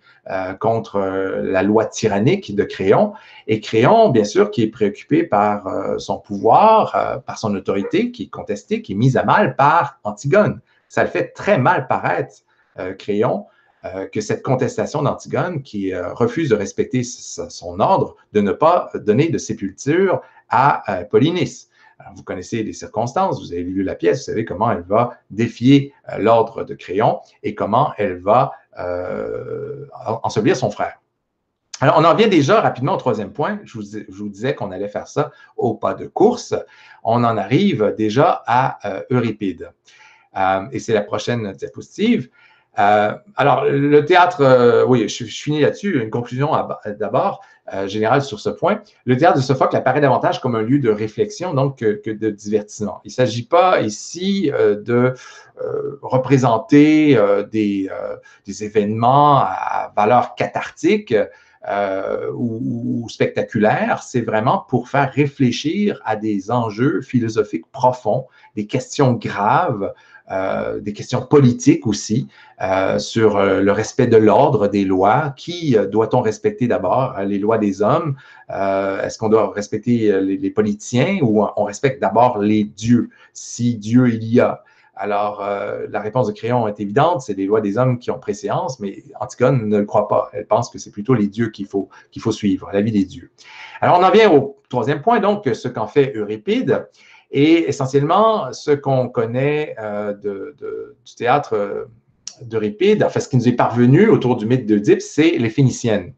contre la loi tyrannique de Créon. Et Créon, bien sûr, qui est préoccupé par son pouvoir, par son autorité, qui est contestée, qui est mise à mal par Antigone. Ça le fait très mal paraître, Créon, que cette contestation d'Antigone, qui refuse de respecter son ordre de ne pas donner de sépulture à Polynice. Alors, vous connaissez les circonstances, vous avez lu la pièce, vous savez comment elle va défier l'ordre de Créon et comment elle va ensevelir son frère. Alors, on en vient déjà rapidement au troisième point. Je vous disais qu'on allait faire ça au pas de course. On en arrive déjà à Euripide. Et c'est la prochaine diapositive. Alors, le théâtre, oui, je finis là-dessus, une conclusion d'abord générale sur ce point. Le théâtre de Sophocle apparaît davantage comme un lieu de réflexion donc que de divertissement. Il ne s'agit pas ici de représenter des événements à valeur cathartique ou spectaculaire, c'est vraiment pour faire réfléchir à des enjeux philosophiques profonds, des questions graves, des questions politiques aussi, sur le respect de l'ordre, des lois. Qui doit-on respecter d'abord? Les lois des hommes? Est-ce qu'on doit respecter les politiciens ou on respecte d'abord les dieux, si Dieu il y a? Alors, la réponse de Créon est évidente, c'est les lois des hommes qui ont préséance, mais Antigone ne le croit pas. Elle pense que c'est plutôt les dieux qu'il faut suivre, la vie des dieux. Alors, on en vient au troisième point, donc, ce qu'en fait Euripide. Et essentiellement, ce qu'on connaît du théâtre d'Euripide, enfin, ce qui nous est parvenu autour du mythe d'Oedipe, c'est les Phéniciennes.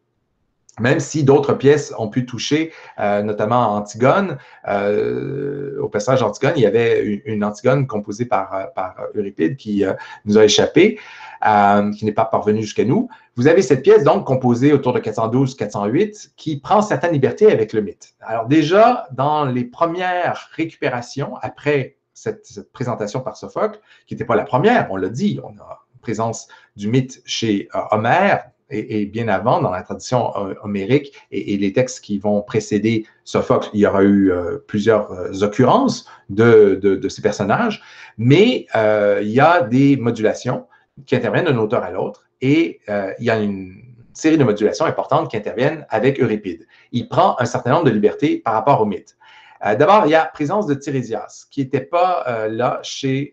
Même si d'autres pièces ont pu toucher, notamment Antigone, au passage d'Antigone, il y avait une Antigone composée par Euripide qui nous a échappé, qui n'est pas parvenue jusqu'à nous. Vous avez cette pièce, donc, composée autour de 412-408, qui prend certaines libertés avec le mythe. Alors déjà, dans les premières récupérations, après cette présentation par Sophocle, qui n'était pas la première, on l'a dit, on a présence du mythe chez Homère, et bien avant, dans la tradition homérique et les textes qui vont précéder Sophocle, il y aura eu plusieurs occurrences de ces personnages, mais il y a des modulations qui interviennent d'un auteur à l'autre, et il y a une série de modulations importantes qui interviennent avec Euripide. Il prend un certain nombre de libertés par rapport au mythe. D'abord, il y a présence de Tirésias, qui n'était pas là chez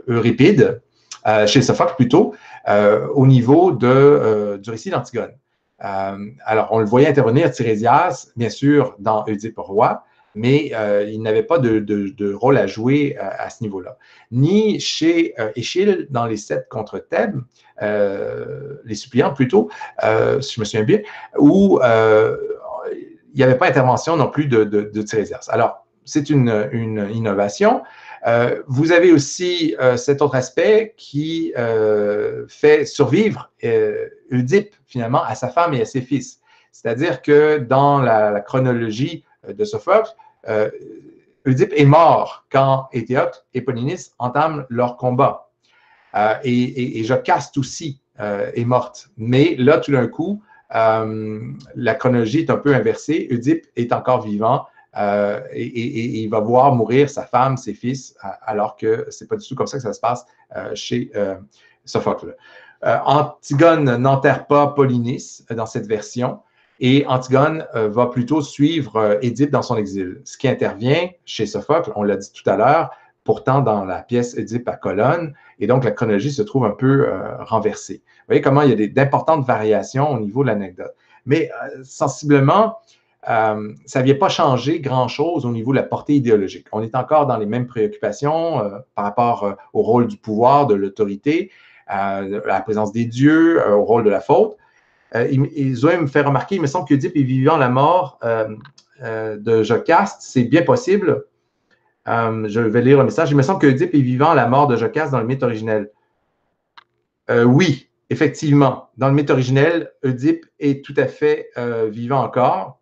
Euripide, chez Sophocle plutôt, au niveau du récit d'Antigone. Alors, on le voyait intervenir, Tirésias, bien sûr, dans Oedipe roi, mais il n'avait pas de rôle à jouer à ce niveau-là. Ni chez Échille, dans les 7 contre Thèbes, les suppliants plutôt, si je me souviens bien, où il n'y avait pas intervention non plus de Tirésias. Alors, c'est une innovation. Vous avez aussi cet autre aspect qui fait survivre Oedipe, finalement, à sa femme et à ses fils. C'est-à-dire que dans la chronologie de Sophocle, Oedipe est mort quand Éthéocle et Polynice entament leur combat. Et Jocaste aussi est morte. Mais là, tout d'un coup, la chronologie est un peu inversée. Oedipe est encore vivant. Et il va voir mourir sa femme, ses fils, alors que ce n'est pas du tout comme ça que ça se passe chez Sophocle. Antigone n'enterre pas Polynice dans cette version, et Antigone va plutôt suivre Édipe dans son exil. Ce qui intervient chez Sophocle, on l'a dit tout à l'heure, pourtant dans la pièce Édipe à Colonne, et donc la chronologie se trouve un peu renversée. Vous voyez comment il y a d'importantes variations au niveau de l'anecdote. Mais sensiblement, ça ne vient pas changer grand-chose au niveau de la portée idéologique. On est encore dans les mêmes préoccupations par rapport au rôle du pouvoir, de l'autorité, à la présence des dieux, au rôle de la faute. Zoé me fait remarquer, il me semble qu'Oedipe est vivant la mort de Jocaste. C'est bien possible. Je vais lire le message. Il me semble qu'Oedipe est vivant la mort de Jocaste dans le mythe originel. Oui. effectivement, dans le mythe originel, Oedipe est tout à fait vivant encore.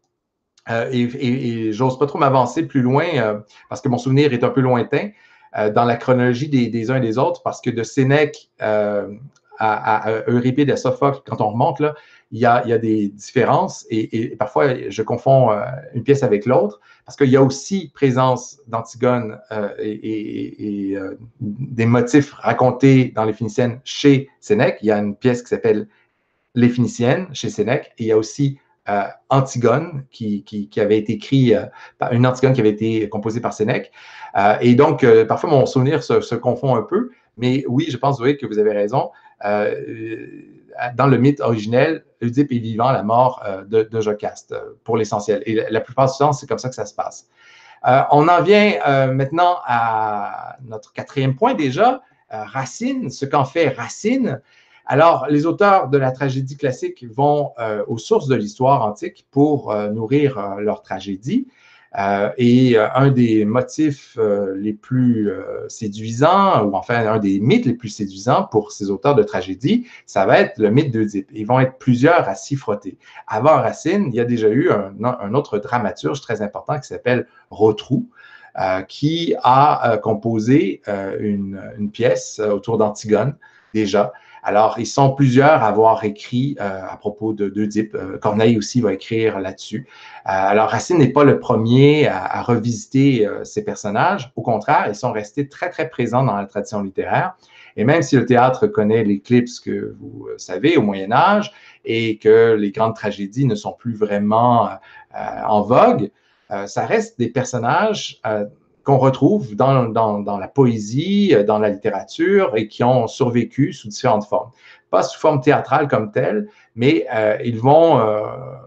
Et j'ose pas trop m'avancer plus loin parce que mon souvenir est un peu lointain dans la chronologie des uns et des autres, parce que de Sénèque à Euripide, à Sophocle, quand on remonte, là, il y a des différences et parfois je confonds une pièce avec l'autre, parce qu'il y a aussi présence d'Antigone et des motifs racontés dans les Phéniciennes chez Sénèque. Il y a une pièce qui s'appelle Les Phéniciennes chez Sénèque, et il y a aussi Antigone, qui avait été écrit, une Antigone qui avait été composée par Sénèque. Et donc, parfois, mon souvenir se confond un peu, mais oui, je pense, Zoé, que vous avez raison. Dans le mythe originel, Oedipe est vivant à la mort de Jocaste, pour l'essentiel. Et la plupart du temps, c'est comme ça que ça se passe. On en vient maintenant à notre quatrième point déjà, Racine, ce qu'en fait Racine. Alors, les auteurs de la tragédie classique vont aux sources de l'histoire antique pour nourrir leur tragédie. Et un des motifs les plus séduisants, ou enfin un des mythes les plus séduisants pour ces auteurs de tragédie, ça va être le mythe d'Oedipe. Ils vont être plusieurs à s'y frotter. Avant Racine, il y a déjà eu un autre dramaturge très important qui s'appelle Rotrou, qui a composé une pièce autour d'Antigone déjà. Alors, ils sont plusieurs à avoir écrit à propos d'Oedipe. Corneille aussi va écrire là-dessus. Alors, Racine n'est pas le premier à revisiter ces personnages. Au contraire, ils sont restés très, très présents dans la tradition littéraire. Et même si le théâtre connaît l'éclipse que vous savez au Moyen Âge et que les grandes tragédies ne sont plus vraiment en vogue, ça reste des personnages qu'on retrouve dans la poésie, dans la littérature et qui ont survécu sous différentes formes. Pas sous forme théâtrale comme telle, mais ils vont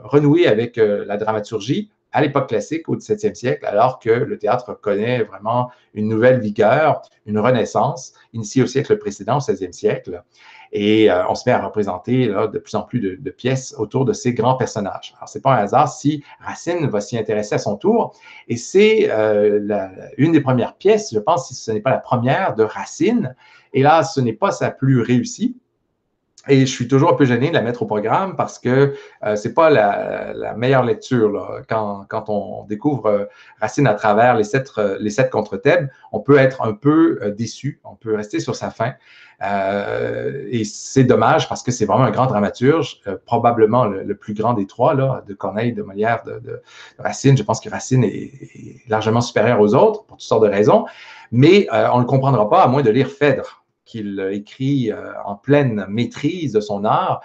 renouer avec la dramaturgie à l'époque classique, au XVIIe siècle, alors que le théâtre connaît vraiment une nouvelle vigueur, une renaissance, initiée au siècle précédent, au XVIe siècle. Et on se met à représenter là, de plus en plus de pièces autour de ces grands personnages. Alors, ce n'est pas un hasard si Racine va s'y intéresser à son tour. Et c'est une des premières pièces, je pense, si ce n'est pas la première, de Racine. Et là, ce n'est pas sa plus réussie. Et je suis toujours un peu gêné de la mettre au programme parce que ce n'est pas la meilleure lecture. Là. Quand on découvre Racine à travers les sept contre Thèbes, on peut être un peu déçu, on peut rester sur sa faim. Et c'est dommage parce que c'est vraiment un grand dramaturge, probablement le plus grand des trois, là, de Corneille, de Molière, de Racine. Je pense que Racine est largement supérieur aux autres pour toutes sortes de raisons, mais on ne le comprendra pas à moins de lire Phèdre, qu'il écrit en pleine maîtrise de son art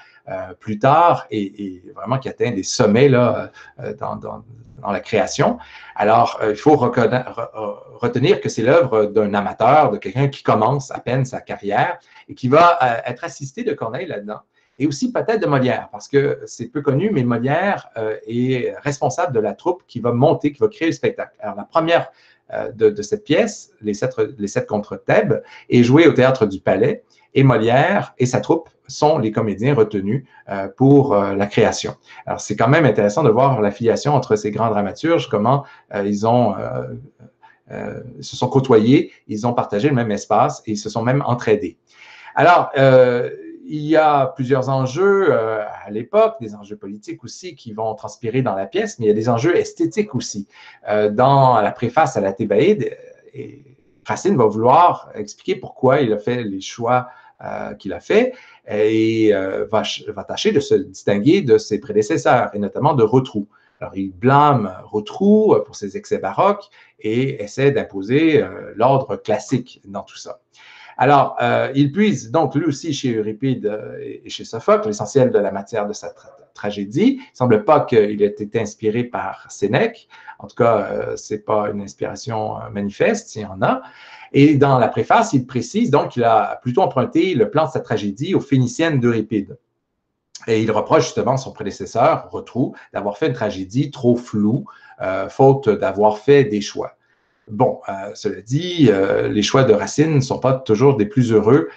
plus tard et vraiment qui atteint des sommets là, dans la création. Alors, il faut retenir que c'est l'œuvre d'un amateur, de quelqu'un qui commence à peine sa carrière et qui va être assisté de Corneille là-dedans. Et aussi peut-être de Molière, parce que c'est peu connu, mais Molière est responsable de la troupe qui va monter, qui va créer le spectacle. Alors, la première de cette pièce, les sept contre Thèbes, est jouée au Théâtre du Palais, et Molière et sa troupe sont les comédiens retenus pour la création. Alors, c'est quand même intéressant de voir l'affiliation entre ces grands dramaturges, comment ils se sont côtoyés, ils ont partagé le même espace et ils se sont même entraidés. Alors, il y a plusieurs enjeux à l'époque, des enjeux politiques aussi qui vont transpirer dans la pièce, mais il y a des enjeux esthétiques aussi. Dans la préface à la Thébaïde, Racine va vouloir expliquer pourquoi il a fait les choix qu'il a fait et va tâcher de se distinguer de ses prédécesseurs, et notamment de Rotrou. Alors, il blâme Rotrou pour ses excès baroques et essaie d'imposer l'ordre classique dans tout ça. Alors, il puise donc lui aussi chez Euripide et chez Sophocle l'essentiel de la matière de sa tragédie. Il ne semble pas qu'il ait été inspiré par Sénèque. En tout cas, ce n'est pas une inspiration manifeste, s'il y en a. Et dans la préface, il précise donc qu'il a plutôt emprunté le plan de sa tragédie aux Phéniciennes d'Euripide. Et il reproche justement son prédécesseur, Rotrou, d'avoir fait une tragédie trop floue, faute d'avoir fait des choix. Bon, cela dit, les choix de Racine ne sont pas toujours des plus heureux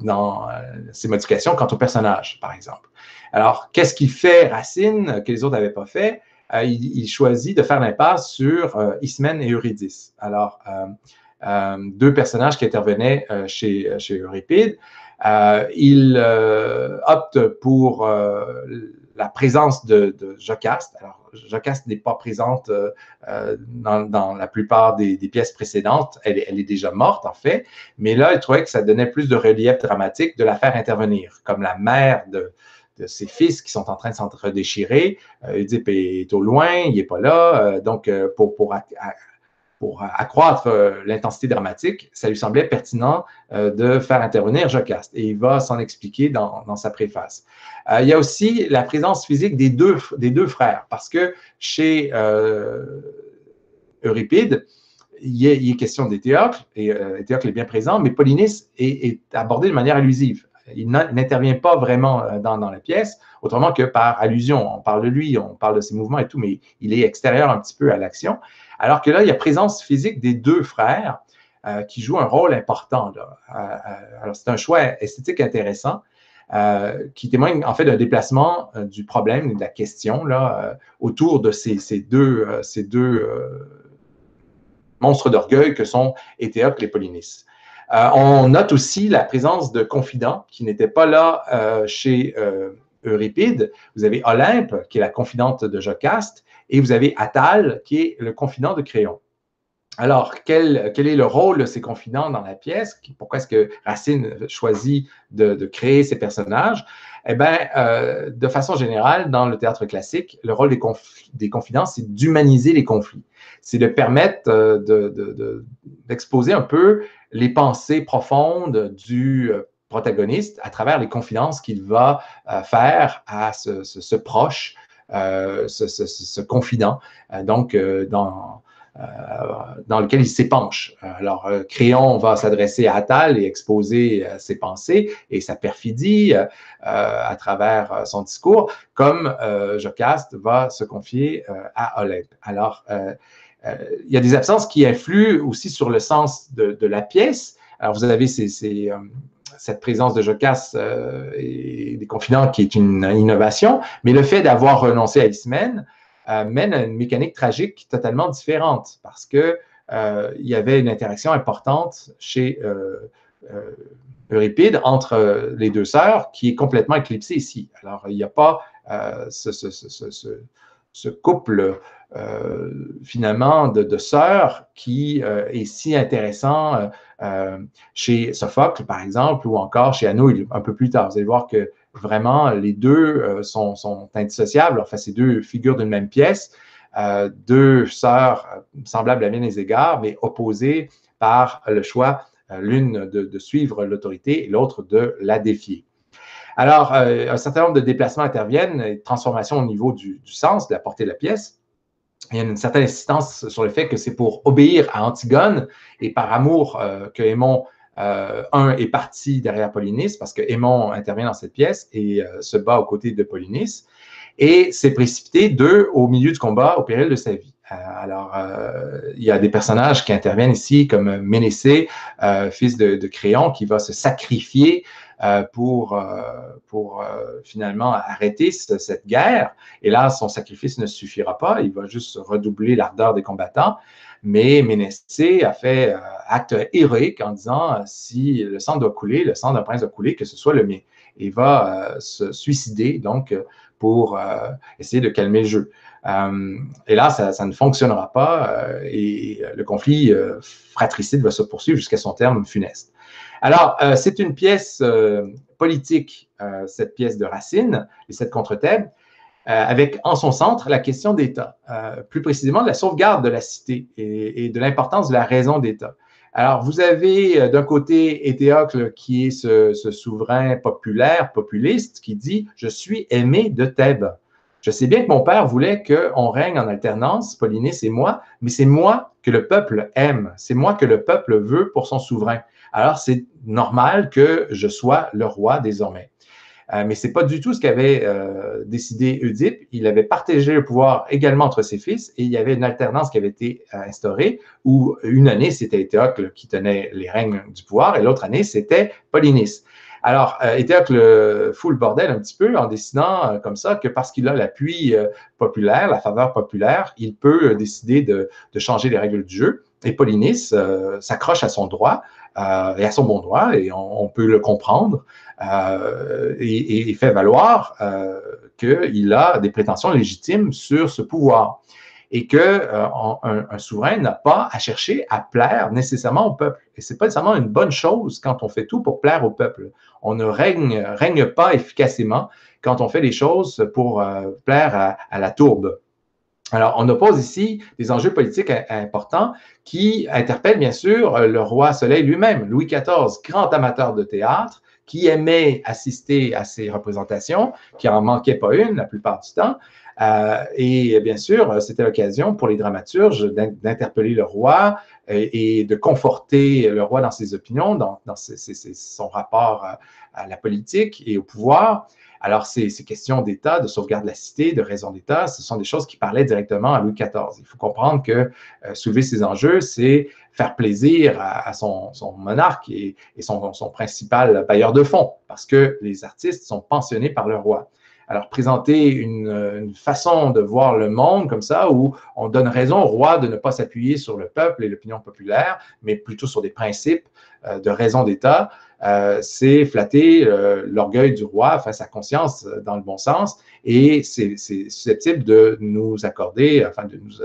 dans ses modifications quant au personnage, par exemple. Alors, qu'est-ce qu'il fait Racine que les autres n'avaient pas fait? Il choisit de faire l'impasse sur Ismène et Eurydice. Alors, deux personnages qui intervenaient chez Euripide. Il opte pour la présence de Jocaste. Alors, Jocaste n'est pas présente dans la plupart des pièces précédentes. Elle est déjà morte, en fait. Mais là, il trouvait que ça donnait plus de relief dramatique de la faire intervenir, comme la mère de ses fils qui sont en train de s'entre-déchirer. Oedipe est au loin, il n'est pas là. Donc, pour accroître l'intensité dramatique, ça lui semblait pertinent de faire intervenir Jocaste. Et il va s'en expliquer dans sa préface. Il y a aussi la présence physique des deux frères, parce que chez Euripide, il est question d'Éthéocle, et Éthéocle est bien présent, mais Polynice est abordé de manière allusive. Il n'intervient pas vraiment dans la pièce, autrement que par allusion. On parle de lui, on parle de ses mouvements et tout, mais il est extérieur un petit peu à l'action. Alors que là, il y a présence physique des deux frères qui jouent un rôle important. Alors, c'est un choix esthétique intéressant qui témoigne en fait d'un déplacement du problème, de la question autour de ces deux monstres d'orgueil que sont Éthéocle et Polynice. On note aussi la présence de confidents qui n'étaient pas là chez Euripide. Vous avez Olympe, qui est la confidente de Jocaste, et vous avez Attale, qui est le confident de Créon. Alors, quel est le rôle de ces confidents dans la pièce? Pourquoi est-ce que Racine choisit de créer ces personnages? Eh bien, de façon générale, dans le théâtre classique, le rôle des confidents, c'est d'humaniser les conflits. C'est de permettre d'exposer un peu les pensées profondes du protagoniste à travers les confidences qu'il va faire à ce proche, ce confident. Donc, dans lequel il s'épanche. Alors, Créon va s'adresser à Attale et exposer ses pensées et sa perfidie à travers son discours, comme Jocaste va se confier à Olympe. Alors, il y a des absences qui influent aussi sur le sens de la pièce. Alors, vous avez cette présence de Jocaste et des confidents qui est une innovation, mais le fait d'avoir renoncé à Ismène mène à une mécanique tragique totalement différente parce que il y avait une interaction importante chez Euripide entre les deux sœurs qui est complètement éclipsée ici. Alors, il n'y a pas ce couple finalement de sœurs qui est si intéressant chez Sophocle, par exemple, ou encore chez Anneau un peu plus tard. Vous allez voir que vraiment, les deux sont indissociables. Enfin, c'est deux figures d'une même pièce, deux sœurs semblables à bien des égards, mais opposées par le choix, l'une de suivre l'autorité et l'autre de la défier. Alors, un certain nombre de déplacements interviennent, transformations au niveau du sens, de la portée de la pièce. Il y a une certaine insistance sur le fait que c'est pour obéir à Antigone et par amour que Aimon est parti derrière Polynice parce que Aimon intervient dans cette pièce et se bat aux côtés de Polynice et s'est précipité au milieu du combat au péril de sa vie. Alors, il y a des personnages qui interviennent ici comme Ménécée, fils de Créon, qui va se sacrifier pour finalement arrêter cette guerre. Et là, son sacrifice ne suffira pas, il va juste redoubler l'ardeur des combattants. Mais Ménécée a fait acte héroïque en disant si le sang doit couler, le sang d'un prince doit couler, que ce soit le mien. Et va se suicider donc pour essayer de calmer le jeu. Et là, ça ne fonctionnera pas et le conflit fratricide va se poursuivre jusqu'à son terme funeste. Alors, c'est une pièce politique, cette pièce de Racine, les sept contre Thèbes, avec en son centre la question d'État, plus précisément de la sauvegarde de la cité et de l'importance de la raison d'État. Alors, vous avez d'un côté Éthéocle qui est ce souverain populaire, populiste, qui dit « Je suis aimé de Thèbes ». Je sais bien que mon père voulait qu'on règne en alternance, Polynice et moi, mais c'est moi que le peuple aime, c'est moi que le peuple veut pour son souverain. Alors, c'est normal que je sois le roi désormais. Mais ce n'est pas du tout ce qu'avait décidé Oedipe. Il avait partagé le pouvoir également entre ses fils et il y avait une alternance qui avait été instaurée où une année, c'était Éthéocle qui tenait les règnes du pouvoir et l'autre année, c'était Polynice. Alors, Éthéocle fout le bordel un petit peu en décidant comme ça que parce qu'il a l'appui populaire, la faveur populaire, il peut décider de changer les règles du jeu. Et Polynice s'accroche à son droit et à son bon droit, et on peut le comprendre, et fait valoir qu'il a des prétentions légitimes sur ce pouvoir et qu'un souverain n'a pas à chercher à plaire nécessairement au peuple. Et ce n'est pas nécessairement une bonne chose quand on fait tout pour plaire au peuple. On ne règne pas efficacement quand on fait les choses pour plaire à la tourbe. Alors, on oppose ici des enjeux politiques importants qui interpellent bien sûr le roi Soleil lui-même, Louis XIV, grand amateur de théâtre, qui aimait assister à ces représentations, qui n'en manquait pas une la plupart du temps. Et bien sûr, c'était l'occasion pour les dramaturges d'interpeller le roi et de conforter le roi dans ses opinions, dans son rapport à la politique et au pouvoir. Alors, ces questions d'État, de sauvegarde de la cité, de raison d'État, ce sont des choses qui parlaient directement à Louis XIV. Il faut comprendre que soulever ces enjeux, c'est faire plaisir à son monarque et son principal bailleur de fonds, parce que les artistes sont pensionnés par le roi. Alors, présenter une façon de voir le monde comme ça, où on donne raison au roi de ne pas s'appuyer sur le peuple et l'opinion populaire, mais plutôt sur des principes de raison d'État, c'est flatter l'orgueil du roi face à conscience dans le bon sens, et c'est susceptible de nous accorder, enfin de nous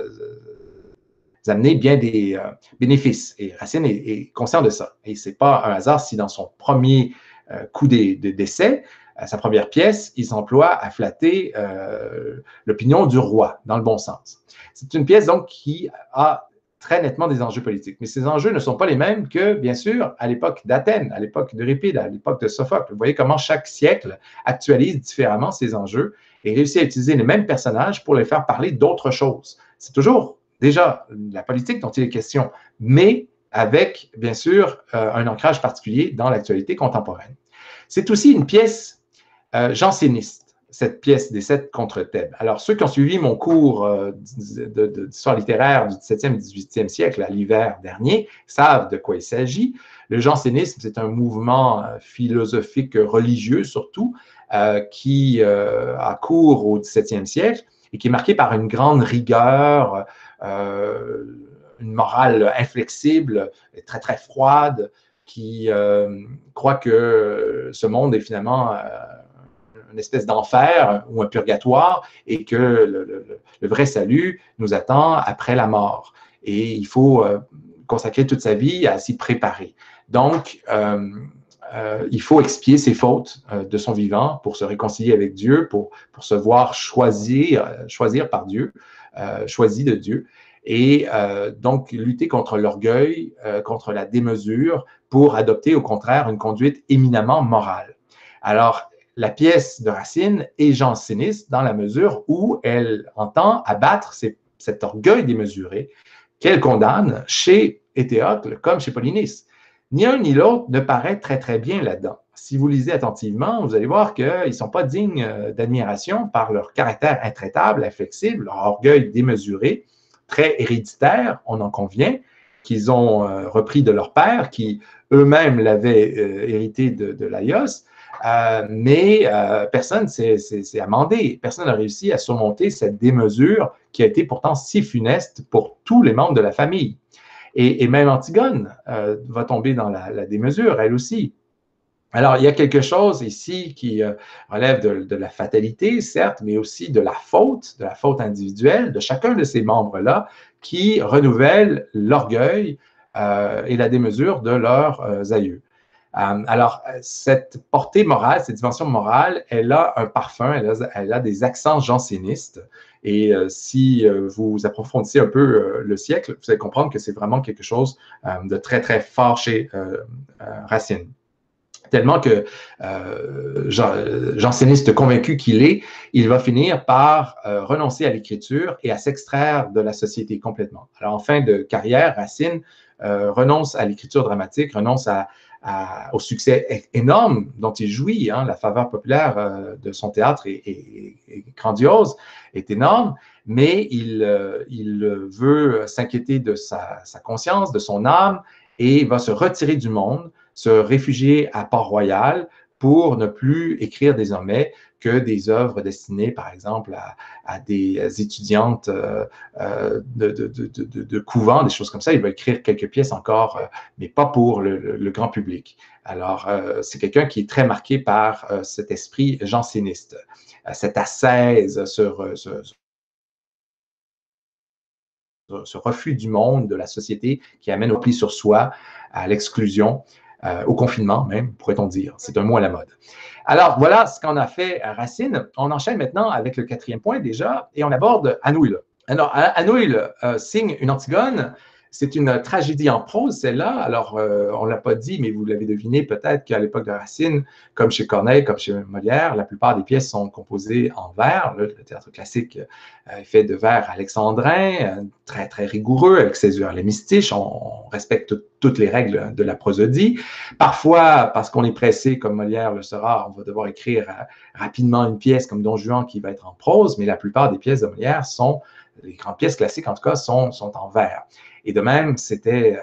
amener bien des bénéfices. Et Racine est conscient de ça. Et ce n'est pas un hasard si dans son premier coup d'essai, sa première pièce, il s'emploie à flatter l'opinion du roi, dans le bon sens. C'est une pièce donc qui a très nettement des enjeux politiques. Mais ces enjeux ne sont pas les mêmes que, bien sûr, à l'époque d'Athènes, à l'époque d'Euripide, à l'époque de Sophocle. Vous voyez comment chaque siècle actualise différemment ces enjeux et réussit à utiliser les mêmes personnages pour les faire parler d'autres choses. C'est toujours déjà la politique dont il est question, mais avec, bien sûr, un ancrage particulier dans l'actualité contemporaine. C'est aussi une pièce janséniste, cette pièce des 7 contre Thèbes. Alors, ceux qui ont suivi mon cours d'histoire littéraire du 17e et 18e siècle à l'hiver dernier savent de quoi il s'agit. Le jansénisme, c'est un mouvement philosophique religieux surtout qui a cours au 17e siècle et qui est marqué par une grande rigueur, une morale inflexible, très, très froide, qui croit que ce monde est finalement une espèce d'enfer ou un purgatoire et que le vrai salut nous attend après la mort. Et il faut consacrer toute sa vie à s'y préparer. Donc, il faut expier ses fautes de son vivant pour se réconcilier avec Dieu, pour se voir choisir par Dieu, choisi de Dieu. Et donc, lutter contre l'orgueil, contre la démesure, pour adopter au contraire une conduite éminemment morale. Alors, la pièce de Racine est janséniste dans la mesure où elle entend abattre cet orgueil démesuré qu'elle condamne chez Éthéocle comme chez Polynice. Ni un ni l'autre ne paraît très, très bien là-dedans. Si vous lisez attentivement, vous allez voir qu'ils ne sont pas dignes d'admiration par leur caractère intraitable, inflexible, leur orgueil démesuré, très héréditaire, on en convient, qu'ils ont repris de leur père, qui eux-mêmes l'avaient hérité de Laios, mais personne s'est amendé, personne n'a réussi à surmonter cette démesure qui a été pourtant si funeste pour tous les membres de la famille. Et même Antigone va tomber dans la démesure, elle aussi. Alors, il y a quelque chose ici qui relève de la fatalité, certes, mais aussi de la faute individuelle de chacun de ces membres-là qui renouvelle l'orgueil et la démesure de leurs aïeux. Alors, cette portée morale, cette dimension morale, elle a un parfum, elle a des accents jansénistes. Et si vous approfondissez un peu le siècle, vous allez comprendre que c'est vraiment quelque chose de très, très fort chez Racine. Tellement que janséniste convaincu qu'il est, il va finir par renoncer à l'écriture et à s'extraire de la société complètement. Alors, en fin de carrière, Racine renonce à l'écriture dramatique, renonce au succès énorme dont il jouit. Hein, la faveur populaire de son théâtre est grandiose, est énorme, mais il veut s'inquiéter de sa conscience, de son âme, et va se retirer du monde, se réfugier à Port-Royal pour ne plus écrire désormais que des œuvres destinées, par exemple, à des étudiantes de couvent, des choses comme ça. Il va écrire quelques pièces encore, mais pas pour le grand public. Alors, c'est quelqu'un qui est très marqué par cet esprit janséniste, cette ascèse sur ce refus du monde, de la société qui amène au pli sur soi, à l'exclusion, au confinement même, pourrait-on dire. C'est un mot à la mode. Alors, voilà ce qu'on a fait à Racine. On enchaîne maintenant avec le 4e point déjà, et on aborde Anouilh. Alors, Anouilh signe une Antigone. C'est une tragédie en prose, celle-là. Alors, on ne l'a pas dit, mais vous l'avez deviné peut-être qu'à l'époque de Racine, comme chez Corneille, comme chez Molière, la plupart des pièces sont composées en vers. Le théâtre classique est fait de vers alexandrins, très, très rigoureux, avec césure lémistiche. On respecte toutes les règles de la prosodie. Parfois, parce qu'on est pressé, comme Molière le sera, on va devoir écrire rapidement une pièce comme Don Juan qui va être en prose, mais la plupart des pièces de Molière sont, les grandes pièces classiques en tout cas, sont en vers. Et de même, c'était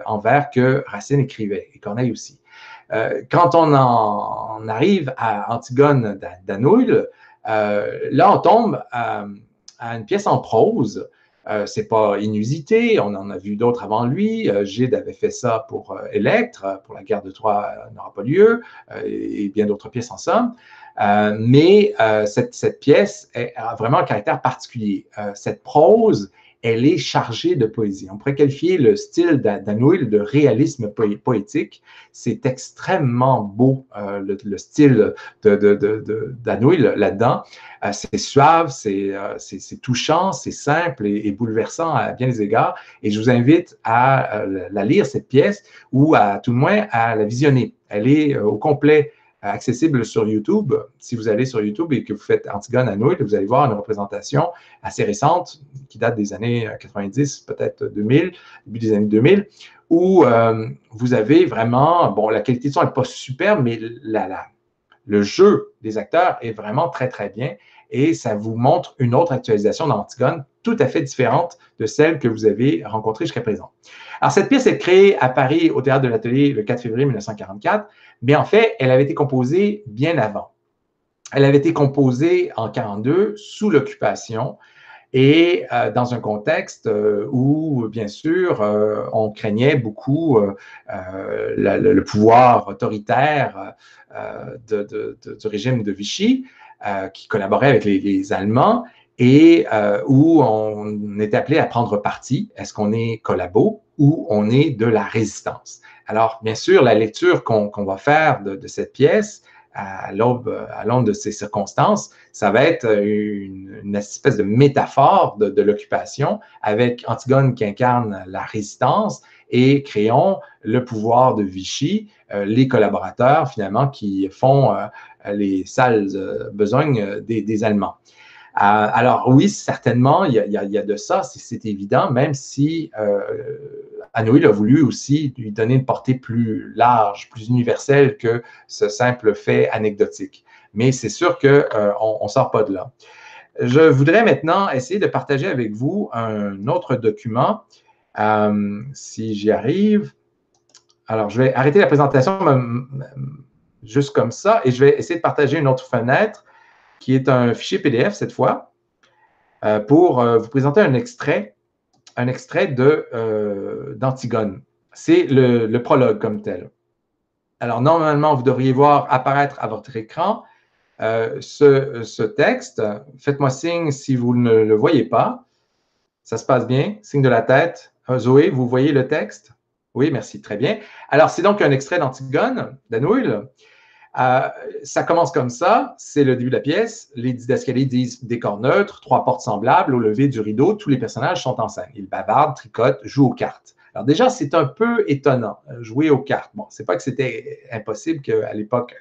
en vers que Racine écrivait, et Corneille aussi. Quand on en arrive à Antigone d'Anouilh, là, on tombe à une pièce en prose. C'est pas inusité, on en a vu d'autres avant lui. Gide avait fait ça pour Électre, pour la guerre de Troie n'aura pas lieu, et bien d'autres pièces en somme. Mais cette pièce a vraiment un caractère particulier. Cette prose, elle est chargée de poésie. On pourrait qualifier le style d'Anouilh de réalisme poétique. C'est extrêmement beau, le style d'Anouilh là-dedans. C'est suave, c'est touchant, c'est simple et bouleversant à bien des égards. Et je vous invite à la lire, cette pièce, ou à tout le moins à la visionner. Elle est au complet accessible sur YouTube. Si vous allez sur YouTube et que vous faites Antigone Anouilh, vous allez voir une représentation assez récente qui date des années 90, peut-être 2000, début des années 2000, où vous avez vraiment, bon, la qualité de son n'est pas superbe, mais le jeu des acteurs est vraiment très, très bien et ça vous montre une autre actualisation d'Antigone tout à fait différente de celle que vous avez rencontrée jusqu'à présent. Alors, cette pièce est créée à Paris au Théâtre de l'Atelier le 4 février 1944, mais en fait, elle avait été composée bien avant. Elle avait été composée en 1942 sous l'occupation et dans un contexte où, bien sûr, on craignait beaucoup le pouvoir autoritaire du régime de Vichy, qui collaborait avec les Allemands, et où on est appelé à prendre parti. Est-ce qu'on est collabo ou on est de la résistance? Alors, bien sûr, la lecture qu'on va faire de cette pièce, à l'aube de ces circonstances, ça va être une espèce de métaphore de l'occupation avec Antigone qui incarne la résistance et Créon, le pouvoir de Vichy, les collaborateurs finalement qui font les sales besognes des Allemands. Alors oui, certainement, il y a de ça, c'est évident, même si Anouilh a voulu aussi lui donner une portée plus large, plus universelle que ce simple fait anecdotique. Mais c'est sûr qu'on ne sort pas de là. Je voudrais maintenant essayer de partager avec vous un autre document, si j'y arrive. Alors, je vais arrêter la présentation juste comme ça et je vais essayer de partager une autre fenêtre qui est un fichier PDF cette fois, pour vous présenter un extrait d'Antigone. C'est le prologue comme tel. Alors, normalement, vous devriez voir apparaître à votre écran ce texte. Faites-moi signe si vous ne le voyez pas. Ça se passe bien. Signe de la tête. Zoé, vous voyez le texte? Oui, merci, très bien. Alors, c'est donc un extrait d'Antigone, d'Anouilh. Ça commence comme ça, c'est le début de la pièce. Les didascalies disent décor neutre, 3 portes semblables, au lever du rideau, tous les personnages sont en scène. Ils bavardent, tricotent, jouent aux cartes. Alors déjà, c'est un peu étonnant, jouer aux cartes. Bon, c'est pas que c'était impossible qu'à l'époque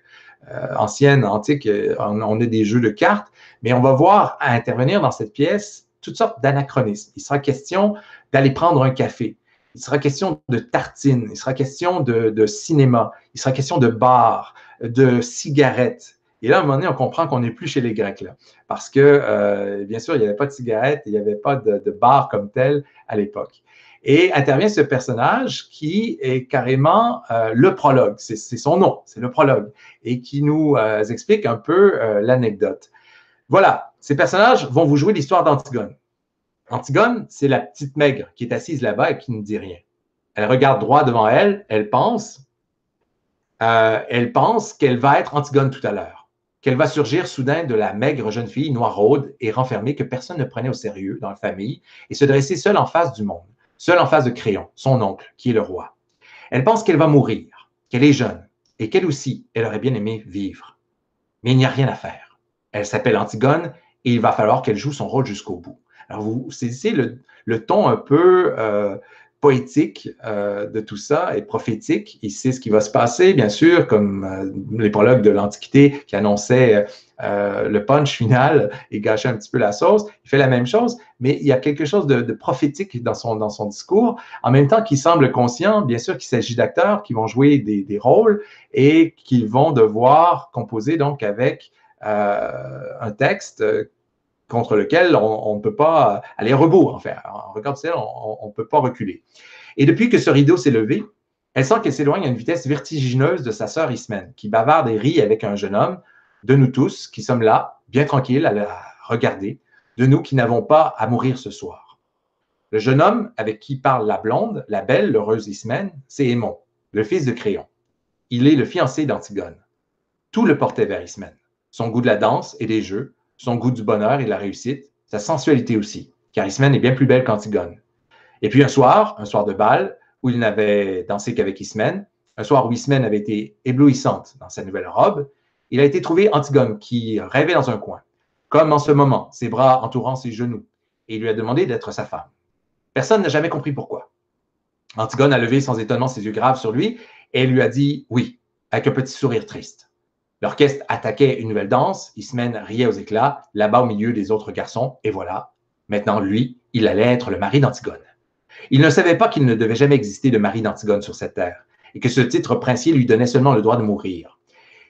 ancienne, antique, on ait des jeux de cartes, mais on va voir à intervenir dans cette pièce toutes sortes d'anachronismes. Il sera question d'aller prendre un café. Il sera question de tartines, il sera question de cinéma, il sera question de bar, de cigarettes. Et là, à un moment donné, on comprend qu'on n'est plus chez les Grecs, là, parce que, bien sûr, il n'y avait pas de cigarettes, il n'y avait pas de bar comme tel à l'époque. Et intervient ce personnage qui est carrément le prologue, c'est son nom, c'est le prologue, et qui nous explique un peu l'anecdote. Voilà, ces personnages vont vous jouer l'histoire d'Antigone. Antigone, c'est la petite maigre qui est assise là-bas et qui ne dit rien. Elle regarde droit devant elle, elle pense qu'elle va être Antigone tout à l'heure, qu'elle va surgir soudain de la maigre jeune fille noiraude et renfermée que personne ne prenait au sérieux dans la famille et se dresser seule en face du monde, seule en face de Créon, son oncle, qui est le roi. Elle pense qu'elle va mourir, qu'elle est jeune et qu'elle aussi, elle aurait bien aimé vivre. Mais il n'y a rien à faire. Elle s'appelle Antigone et il va falloir qu'elle joue son rôle jusqu'au bout. Alors, vous saisissez le ton un peu poétique de tout ça et prophétique. Il sait ce qui va se passer, bien sûr, comme les prologues de l'Antiquité qui annonçaient le punch final et gâchaient un petit peu la sauce. Il fait la même chose, mais il y a quelque chose de prophétique dans son discours, en même temps qu'il semble conscient, bien sûr, qu'il s'agit d'acteurs qui vont jouer des rôles et qu'ils vont devoir composer donc avec un texte contre lequel on ne peut pas aller rebours, enfin. En regard du ciel, on ne peut pas reculer. Et depuis que ce rideau s'est levé, elle sent qu'elle s'éloigne à une vitesse vertigineuse de sa sœur Ismène, qui bavarde et rit avec un jeune homme, de nous tous qui sommes là, bien tranquilles, à la regarder, de nous qui n'avons pas à mourir ce soir. Le jeune homme avec qui parle la blonde, la belle, l'heureuse Ismène, c'est Aimon, le fils de Créon. Il est le fiancé d'Antigone. Tout le portait vers Ismène. Son goût de la danse et des jeux, son goût du bonheur et de la réussite, sa sensualité aussi, car Ismène est bien plus belle qu'Antigone. Et puis un soir de bal, où il n'avait dansé qu'avec Ismène, un soir où Ismène avait été éblouissante dans sa nouvelle robe, il a été trouvé Antigone qui rêvait dans un coin, comme en ce moment, ses bras entourant ses genoux, et il lui a demandé d'être sa femme. Personne n'a jamais compris pourquoi. Antigone a levé sans étonnement ses yeux graves sur lui et lui a dit oui, avec un petit sourire triste. L'orchestre attaquait une nouvelle danse, Ismène riait aux éclats, là-bas au milieu des autres garçons, et voilà, maintenant lui, il allait être le mari d'Antigone. Il ne savait pas qu'il ne devait jamais exister de mari d'Antigone sur cette terre, et que ce titre princier lui donnait seulement le droit de mourir.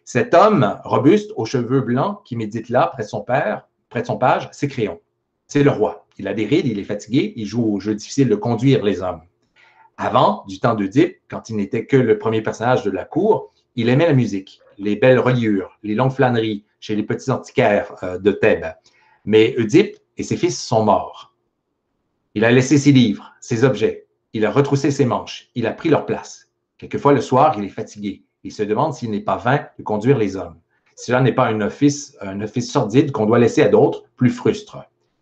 Cet homme, robuste, aux cheveux blancs, qui médite là, près de son page, c'est Créon. C'est le roi. Il a des rides, il est fatigué, il joue au jeu difficile de conduire les hommes. Avant, du temps d'Oedipe, quand il n'était que le premier personnage de la cour, il aimait la musique, les belles reliures, les longues flâneries chez les petits antiquaires de Thèbes. Mais Oedipe et ses fils sont morts. Il a laissé ses livres, ses objets, il a retroussé ses manches, il a pris leur place. Quelquefois, le soir, il est fatigué. Il se demande s'il n'est pas vain de conduire les hommes. Si cela n'est pas un office sordide qu'on doit laisser à d'autres, plus frustre.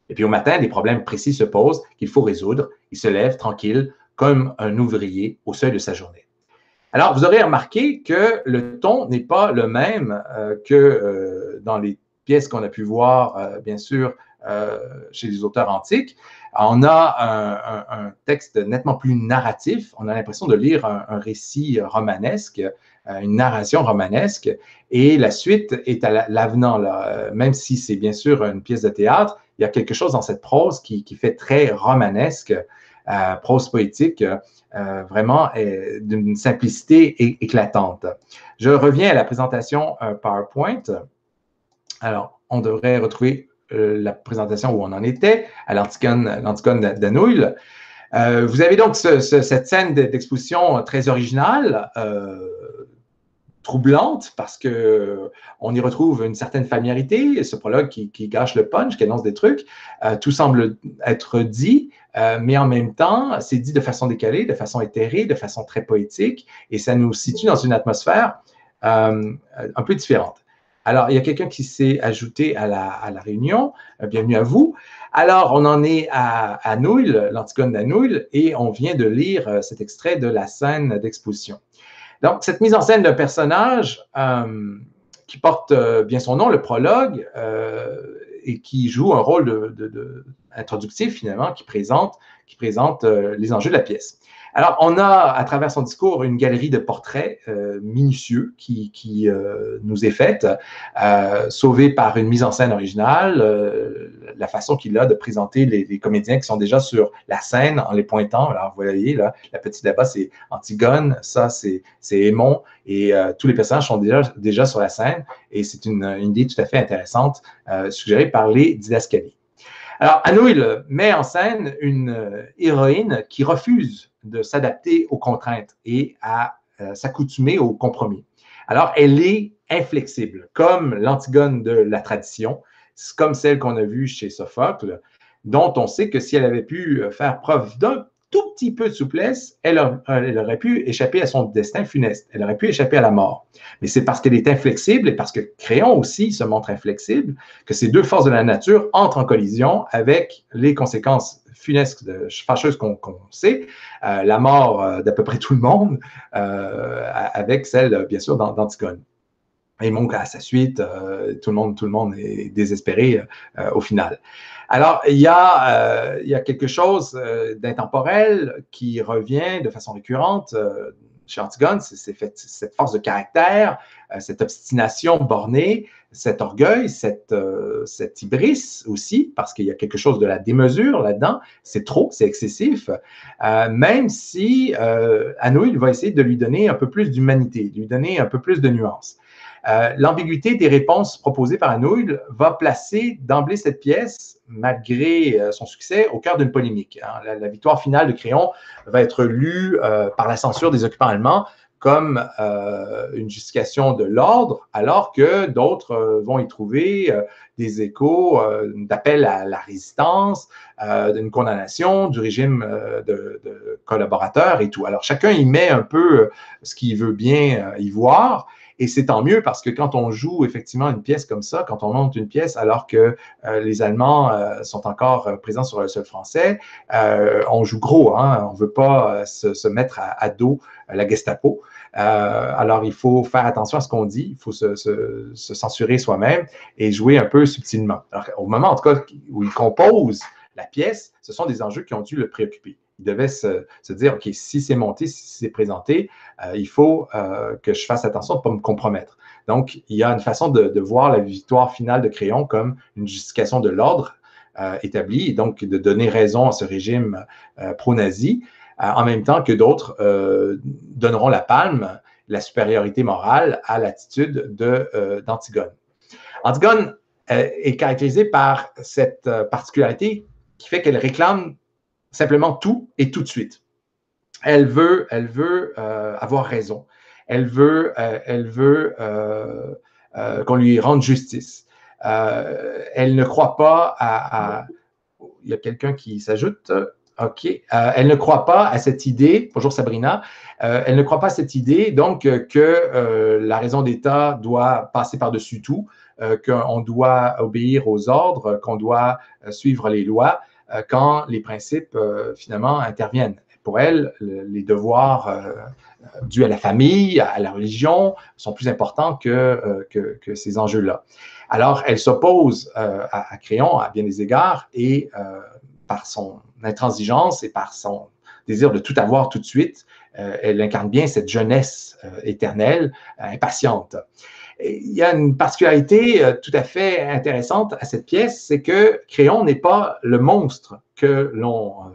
Et puis au matin, des problèmes précis se posent qu'il faut résoudre. Il se lève tranquille, comme un ouvrier au seuil de sa journée. Alors, vous aurez remarqué que le ton n'est pas le même que dans les pièces qu'on a pu voir, bien sûr, chez les auteurs antiques. On a un texte nettement plus narratif. On a l'impression de lire un récit romanesque, une narration romanesque, et la suite est à l'avenant. Même si c'est bien sûr une pièce de théâtre, il y a quelque chose dans cette prose qui fait très romanesque, prose poétique, vraiment d'une simplicité éclatante. Je reviens à la présentation PowerPoint. Alors, on devrait retrouver la présentation où on en était, à l'Antigone d'Anouilh. Vous avez donc cette scène d'exposition très originale, troublante, parce qu'on y retrouve une certaine familiarité, ce prologue qui gâche le punch, qui annonce des trucs. Tout semble être dit, mais en même temps, c'est dit de façon décalée, de façon éthérée, de façon très poétique, et ça nous situe dans une atmosphère un peu différente. Alors, il y a quelqu'un qui s'est ajouté à la réunion. Bienvenue à vous. Alors, on en est à Anouilh, l'Antigone d'Anouilh, et on vient de lire cet extrait de la scène d'exposition. Donc, cette mise en scène d'un personnage qui porte bien son nom, le prologue, et qui joue un rôle introductif, finalement, qui présente les enjeux de la pièce. Alors, on a, à travers son discours, une galerie de portraits minutieux qui nous est faite, sauvée par une mise en scène originale, la façon qu'il a de présenter les comédiens qui sont déjà sur la scène en les pointant. Alors, vous voyez, là, la petite là-bas, c'est Antigone, ça, c'est Aimon, et tous les personnages sont déjà sur la scène, et c'est une idée tout à fait intéressante, suggérée par les didascalies. Alors, Anouilh met en scène une héroïne qui refuse de s'adapter aux contraintes et à s'accoutumer aux compromis. Alors, elle est inflexible, comme l'Antigone de la tradition, comme celle qu'on a vue chez Sophocle, dont on sait que si elle avait pu faire preuve d'un tout petit peu de souplesse, elle aurait pu échapper à son destin funeste. Elle aurait pu échapper à la mort. Mais c'est parce qu'elle est inflexible et parce que Créon aussi se montre inflexible que ces deux forces de la nature entrent en collision avec les conséquences funestes, fâcheuses qu'on sait, la mort d'à peu près tout le monde, avec celle, bien sûr, d'Antigone. Et donc, à sa suite, tout le monde est désespéré au final. Alors, il y a quelque chose d'intemporel qui revient de façon récurrente chez Antigone, c'est cette force de caractère, cette obstination bornée, cet orgueil, cette hybris aussi, parce qu'il y a quelque chose de la démesure là-dedans. C'est trop, c'est excessif, même si Anouilh va essayer de lui donner un peu plus d'humanité, de lui donner un peu plus de nuances. L'ambiguïté des réponses proposées par Anouilh va placer d'emblée cette pièce, malgré son succès, au cœur d'une polémique. La victoire finale de Créon va être lue par la censure des occupants allemands comme une justification de l'ordre, alors que d'autres vont y trouver des échos d'appel à la résistance, d'une condamnation du régime de collaborateurs et tout. Alors, chacun y met un peu ce qu'il veut bien y voir. Et c'est tant mieux parce que quand on joue effectivement une pièce comme ça, quand on monte une pièce alors que les Allemands sont encore présents sur le sol français, on joue gros, hein? On ne veut pas se mettre à dos la Gestapo. Alors, il faut faire attention à ce qu'on dit, il faut se censurer soi-même et jouer un peu subtilement. Alors, au moment, en tout cas, où il compose la pièce, ce sont des enjeux qui ont dû le préoccuper. Il devait se dire, OK, si c'est monté, si c'est présenté, il faut que je fasse attention de ne pas me compromettre. Donc, il y a une façon de voir la victoire finale de Créon comme une justification de l'ordre établi, et donc de donner raison à ce régime pro-nazi, en même temps que d'autres donneront la palme, la supériorité morale à l'attitude d'Antigone. Antigone est caractérisée par cette particularité qui fait qu'elle réclame simplement tout et tout de suite. Elle veut avoir raison. Elle veut qu'on lui rende justice. Elle ne croit pas à... Il y a quelqu'un qui s'ajoute. OK. Elle ne croit pas à cette idée, bonjour Sabrina, elle ne croit pas à cette idée, donc, que la raison d'État doit passer par-dessus tout, qu'on doit obéir aux ordres, qu'on doit suivre les lois, quand les principes, finalement, interviennent. Pour elle, les devoirs dus à la famille, à la religion, sont plus importants que ces enjeux-là. Alors, elle s'oppose à Créon à bien des égards et par son intransigeance et par son désir de tout avoir tout de suite, elle incarne bien cette jeunesse éternelle, impatiente. Et il y a une particularité tout à fait intéressante à cette pièce, c'est que Créon n'est pas le monstre que l'on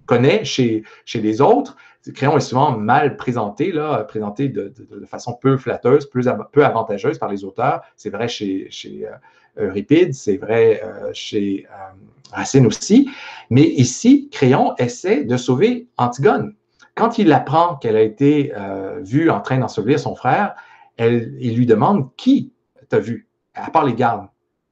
connaît chez les autres. Créon est souvent mal présenté, là, présenté de façon peu flatteuse, peu avantageuse par les auteurs. C'est vrai chez Euripide, c'est vrai chez Racine aussi. Mais ici, Créon essaie de sauver Antigone. Quand il apprend qu'elle a été vue en train d'ensevelir son frère, il lui demande qui t'a vu, à part les gardes.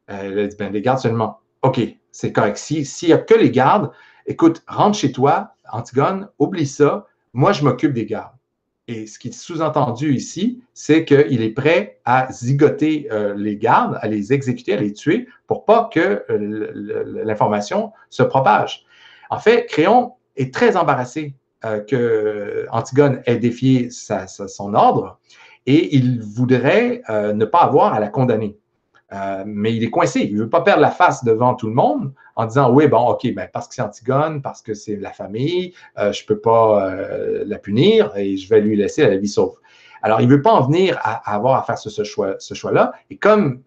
Elle a dit, ben, les gardes seulement. OK, c'est correct. S'il n'y a que les gardes, écoute, rentre chez toi, Antigone, oublie ça, moi je m'occupe des gardes. Et ce qui est sous-entendu ici, c'est qu'il est prêt à zigoter les gardes, à les exécuter, à les tuer, pour pas que l'information se propage. En fait, Créon est très embarrassé que Antigone ait défié son ordre et il voudrait ne pas avoir à la condamner. Mais il est coincé, il ne veut pas perdre la face devant tout le monde en disant oui, bon, OK, ben, parce que c'est Antigone, parce que c'est la famille, je ne peux pas la punir et je vais lui laisser la vie sauve. Alors, il ne veut pas en venir à avoir à faire ce choix-là. Et comme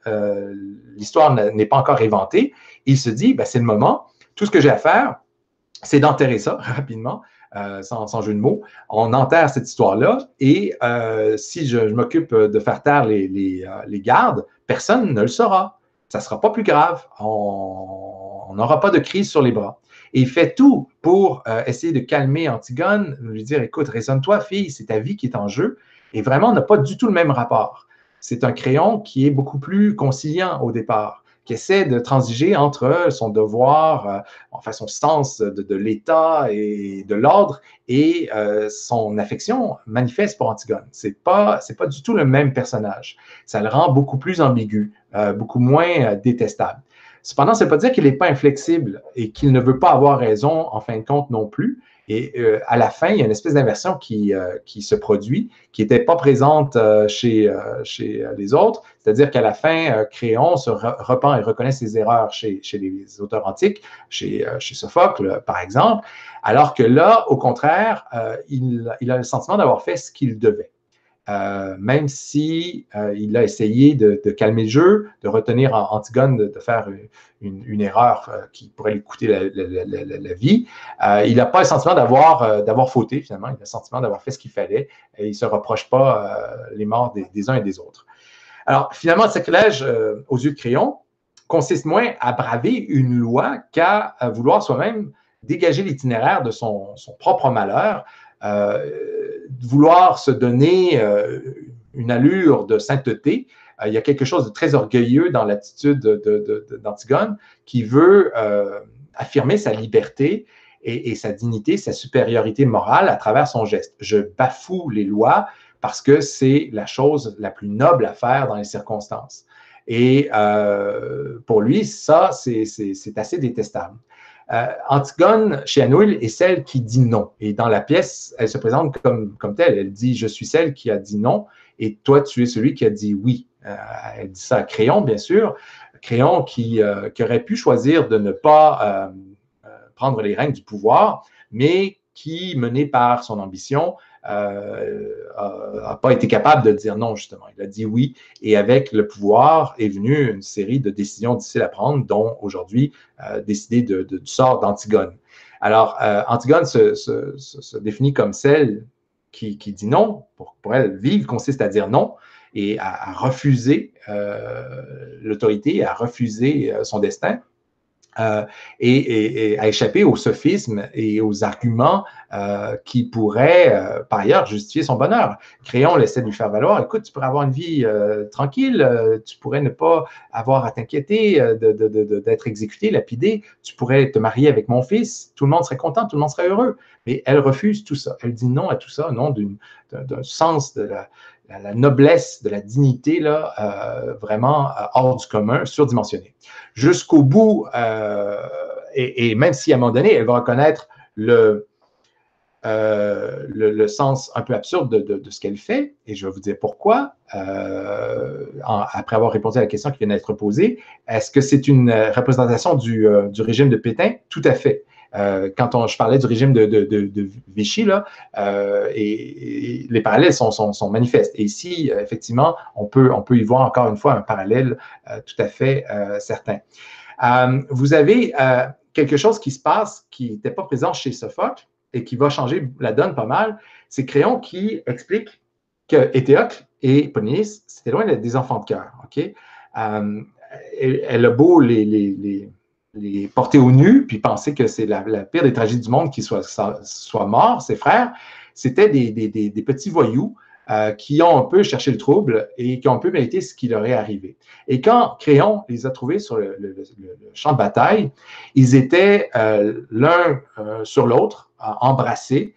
l'histoire n'est pas encore inventée, il se dit, ben, c'est le moment, tout ce que j'ai à faire, c'est d'enterrer ça rapidement. Sans jeu de mots, on enterre cette histoire-là et si je m'occupe de faire taire les gardes, personne ne le saura. ça ne sera pas plus grave, on n'aura pas de crise sur les bras. Et il fait tout pour essayer de calmer Antigone, lui dire, écoute, raisonne-toi, fille, c'est ta vie qui est en jeu. Et vraiment, on n'a pas du tout le même rapport. C'est un Créon qui est beaucoup plus conciliant au départ, qui essaie de transiger entre son devoir, enfin son sens de l'État et de l'ordre et son affection manifeste pour Antigone. C'est pas du tout le même personnage. Ça le rend beaucoup plus ambigu, beaucoup moins détestable. Cependant, ça ne veut pas dire qu'il n'est pas inflexible et qu'il ne veut pas avoir raison en fin de compte non plus. Et à la fin, il y a une espèce d'inversion qui se produit, qui n'était pas présente chez les autres. C'est-à-dire qu'à la fin, Créon se repent et reconnaît ses erreurs chez les auteurs antiques, chez Sophocle, par exemple, alors que là, au contraire, il a le sentiment d'avoir fait ce qu'il devait. Même si il a essayé de calmer le jeu, de retenir Antigone de faire une erreur qui pourrait lui coûter la vie, il n'a pas le sentiment d'avoir fauté, finalement. Il a le sentiment d'avoir fait ce qu'il fallait et il ne se reproche pas les morts des uns et des autres. Alors, finalement, le sacrilège aux yeux de Créon consiste moins à braver une loi qu'à vouloir soi-même dégager l'itinéraire de son propre malheur, vouloir se donner une allure de sainteté. Il y a quelque chose de très orgueilleux dans l'attitude d'Antigone qui veut affirmer sa liberté et sa dignité, sa supériorité morale à travers son geste. Je bafoue les lois parce que c'est la chose la plus noble à faire dans les circonstances. Et pour lui, ça, c'est assez détestable. Antigone, chez Anouilh, est celle qui dit non. Et dans la pièce, elle se présente comme telle. Elle dit « Je suis celle qui a dit non et toi, tu es celui qui a dit oui ». Elle dit ça à Créon, bien sûr. Créon qui aurait pu choisir de ne pas prendre les rênes du pouvoir, mais qui, mené par son ambition, n'a pas été capable de dire non, justement. Il a dit oui, et avec le pouvoir est venue une série de décisions difficiles à prendre, dont aujourd'hui décider du sort d'Antigone. Alors, Antigone se définit comme celle qui dit non. Pour elle, vivre consiste à dire non et à refuser l'autorité, à refuser son destin. Et à échapper aux sophismes et aux arguments qui pourraient, par ailleurs, justifier son bonheur. Créon essaie de lui faire valoir, écoute, tu pourrais avoir une vie tranquille, tu pourrais ne pas avoir à t'inquiéter d'être exécuté, lapidé, tu pourrais te marier avec mon fils, tout le monde serait content, tout le monde serait heureux. Mais elle refuse tout ça. Elle dit non à tout ça, non d'un sens de la noblesse, de la dignité, là, vraiment hors du commun, surdimensionné. Jusqu'au bout, et même si à un moment donné, elle va reconnaître le sens un peu absurde de ce qu'elle fait, et je vais vous dire pourquoi, après avoir répondu à la question qui vient d'être posée. Est-ce que c'est une représentation du régime de Pétain? Tout à fait. Quand je parlais du régime de Vichy, là, et les parallèles sont manifestes. Et ici, effectivement, on peut y voir encore une fois un parallèle tout à fait certain. Vous avez quelque chose qui se passe qui n'était pas présent chez Sophocle et qui va changer la donne pas mal. C'est Créon qui explique que Éthéocle et Polynice, c'était loin d'être des enfants de cœur. Okay? Elle a beau les porter au nu, puis penser que c'est la pire des tragédies du monde qu'ils soient morts, ses frères, c'était des petits voyous qui ont un peu cherché le trouble et qui ont un peu mérité ce qui leur est arrivé. Et quand Créon les a trouvés sur le champ de bataille, ils étaient l'un sur l'autre, embrassés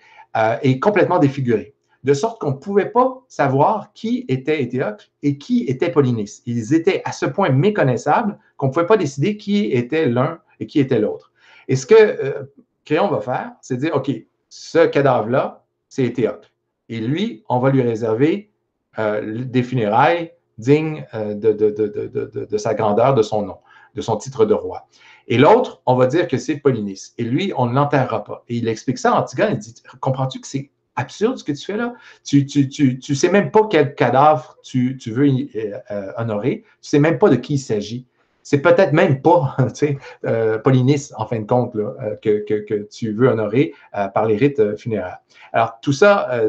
et complètement défigurés. De sorte qu'on ne pouvait pas savoir qui était Éthéocle et qui était Polynice. Ils étaient à ce point méconnaissables qu'on ne pouvait pas décider qui était l'un et qui était l'autre. Et ce que Créon va faire, c'est dire, OK, ce cadavre-là, c'est Éthéocle. Et lui, on va lui réserver des funérailles dignes de sa grandeur, de son nom, de son titre de roi. Et l'autre, on va dire que c'est Polynice. Et lui, on ne l'enterrera pas. Et il explique ça à Antigone, il dit, comprends-tu que c'est absurde ce que tu fais là? Tu sais même pas quel cadavre tu veux honorer. Tu sais même pas de qui il s'agit. C'est peut-être même pas Polynice, en fin de compte, là, que tu veux honorer par les rites funéraires. Alors, tout ça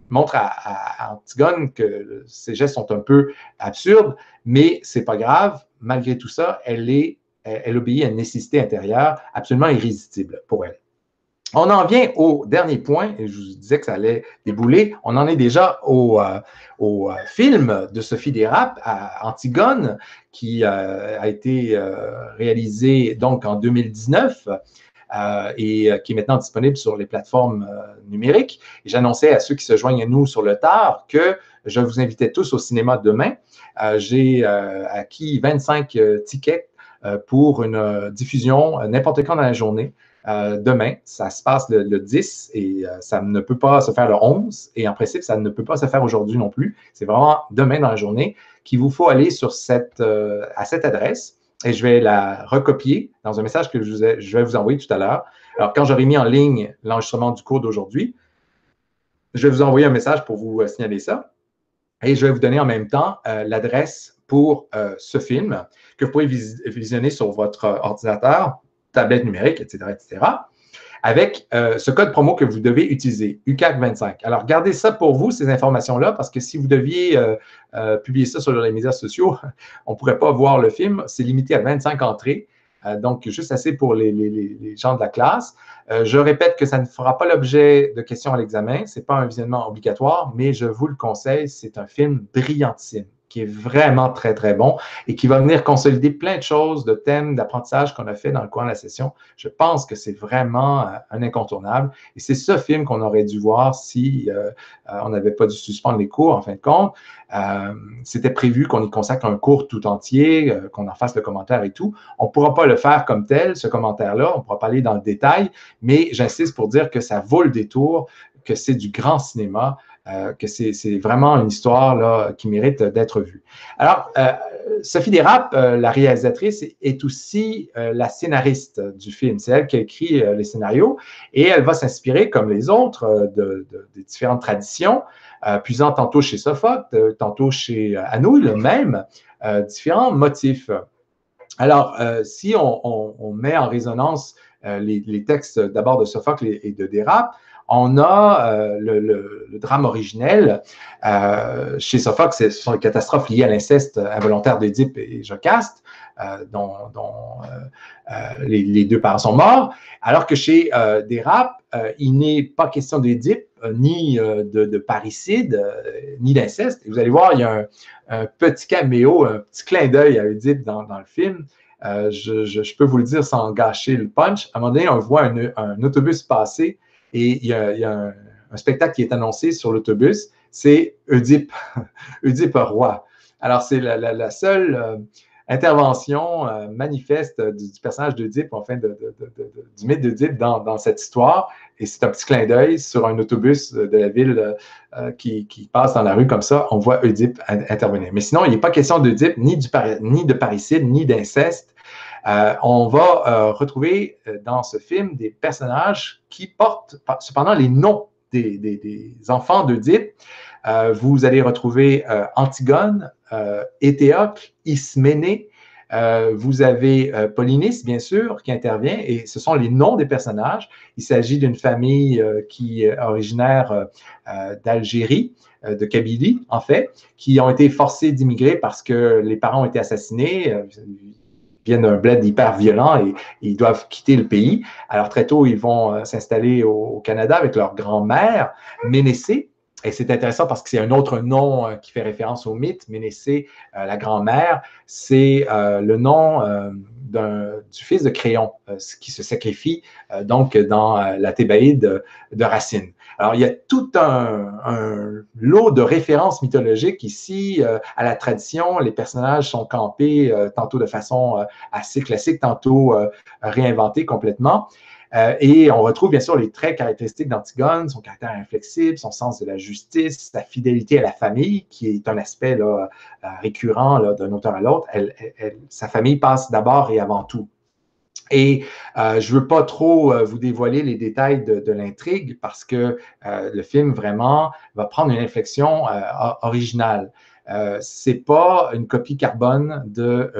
montre à Antigone que ces gestes sont un peu absurdes, mais c'est pas grave. malgré tout ça, elle obéit à une nécessité intérieure absolument irrésistible pour elle. On en vient au dernier point, et je vous disais que ça allait débouler. On en est déjà au film de Sophie Dérape, Antigone, qui a été réalisé donc en 2019 et qui est maintenant disponible sur les plateformes numériques. Et j'annonçais à ceux qui se joignent à nous sur le tard que je vous invitais tous au cinéma demain. J'ai acquis 25 tickets pour une diffusion n'importe quand dans la journée. Demain, ça se passe le 10 et ça ne peut pas se faire le 11 et en principe, ça ne peut pas se faire aujourd'hui non plus. C'est vraiment demain dans la journée qu'il vous faut aller sur à cette adresse et je vais la recopier dans un message que je vais vous envoyer tout à l'heure. Alors, quand j'aurai mis en ligne l'enregistrement du cours d'aujourd'hui, je vais vous envoyer un message pour vous signaler ça et je vais vous donner en même temps l'adresse pour ce film que vous pouvez visionner sur votre ordinateur, tablette numérique, etc., avec ce code promo que vous devez utiliser, UCAC25. Alors, gardez ça pour vous, ces informations-là, parce que si vous deviez publier ça sur les médias sociaux, on ne pourrait pas voir le film. C'est limité à 25 entrées, donc juste assez pour les gens de la classe. Je répète que ça ne fera pas l'objet de questions à l'examen. Ce n'est pas un visionnement obligatoire, mais je vous le conseille, c'est un film brillantissime, qui est vraiment très, très bon et qui va venir consolider plein de choses, de thèmes d'apprentissage qu'on a fait dans le cours de la session. Je pense que c'est vraiment un incontournable. Et c'est ce film qu'on aurait dû voir si on n'avait pas dû suspendre les cours, en fin de compte. C'était prévu qu'on y consacre un cours tout entier, qu'on en fasse le commentaire et tout. On ne pourra pas le faire comme tel, ce commentaire-là. On ne pourra pas aller dans le détail, mais j'insiste pour dire que ça vaut le détour, que c'est du grand cinéma, que c'est vraiment une histoire là, qui mérite d'être vue. Alors, Sophie Dérape, la réalisatrice, est aussi la scénariste du film. C'est elle qui a écrit les scénarios et elle va s'inspirer, comme les autres, des différentes traditions, puisant tantôt chez Sophocle, tantôt chez Anouilh, le même, différents motifs. Alors, si on met en résonance les textes d'abord de Sophocle et de Dérape, on a le drame originel. Chez Sophocle, ce sont les catastrophes liées à l'inceste involontaire d'Édipe et Jocaste, dont les deux parents sont morts, alors que chez Dérape, il n'est pas question d'Édipe, ni de parricide, ni d'inceste. Vous allez voir, il y a un petit caméo, un petit clin d'œil à Édipe dans le film. Je peux vous le dire sans gâcher le punch. À un moment donné, on voit un autobus passer et il y a un spectacle qui est annoncé sur l'autobus, c'est Oedipe, Oedipe roi. Alors, c'est la seule intervention manifeste du personnage d'Oedipe, enfin du mythe d'Oedipe dans cette histoire. Et c'est un petit clin d'œil sur un autobus de la ville qui passe dans la rue comme ça. On voit Oedipe intervenir. Mais sinon, il n'est pas question d'Oedipe, ni de parricide, ni d'inceste. On va retrouver dans ce film des personnages qui portent cependant les noms des enfants d'Oedipe. Vous allez retrouver Antigone, Éthéocle, Isménée. Vous avez Polynice, bien sûr, qui intervient, et ce sont les noms des personnages. Il s'agit d'une famille qui est originaire d'Algérie, de Kabylie, en fait, qui ont été forcés d'immigrer parce que les parents ont été assassinés. Viennent d'un bled hyper violent et ils doivent quitter le pays. Alors, très tôt, ils vont s'installer au Canada avec leur grand-mère, Ménécée. Et c'est intéressant parce que c'est un autre nom qui fait référence au mythe. Ménécée, la grand-mère, c'est le nom du fils de Créon qui se sacrifie donc dans la Thébaïde de Racine. Alors, il y a tout un lot de références mythologiques ici à la tradition. Les personnages sont campés tantôt de façon assez classique, tantôt réinventés complètement. Et on retrouve bien sûr les traits caractéristiques d'Antigone, son caractère inflexible, son sens de la justice, sa fidélité à la famille, qui est un aspect là, récurrent d'un auteur à l'autre. Sa famille passe d'abord et avant tout. Et je ne veux pas trop vous dévoiler les détails de l'intrigue parce que le film vraiment va prendre une inflexion originale. Ce n'est pas une copie carbone de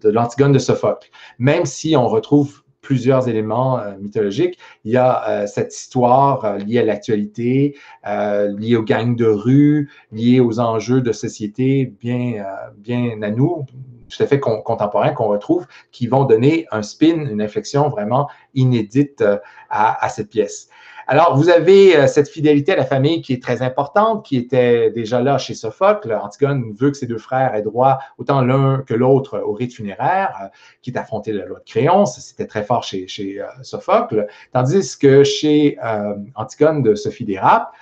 l'Antigone de Sophocle, même si on retrouve plusieurs éléments mythologiques. Il y a cette histoire liée à l'actualité, liée aux gangs de rue, liée aux enjeux de société bien à nous, tout à fait contemporains qu'on retrouve, qui vont donner un spin, une inflexion vraiment inédite à cette pièce. Alors, vous avez cette fidélité à la famille qui est très importante, qui était déjà là chez Sophocle. Antigone veut que ses deux frères aient droit, autant l'un que l'autre, au rite funéraire, quitte à affronter la loi de Créon. C'était très fort chez Sophocle. Tandis que chez Antigone de Sophie d'Érap,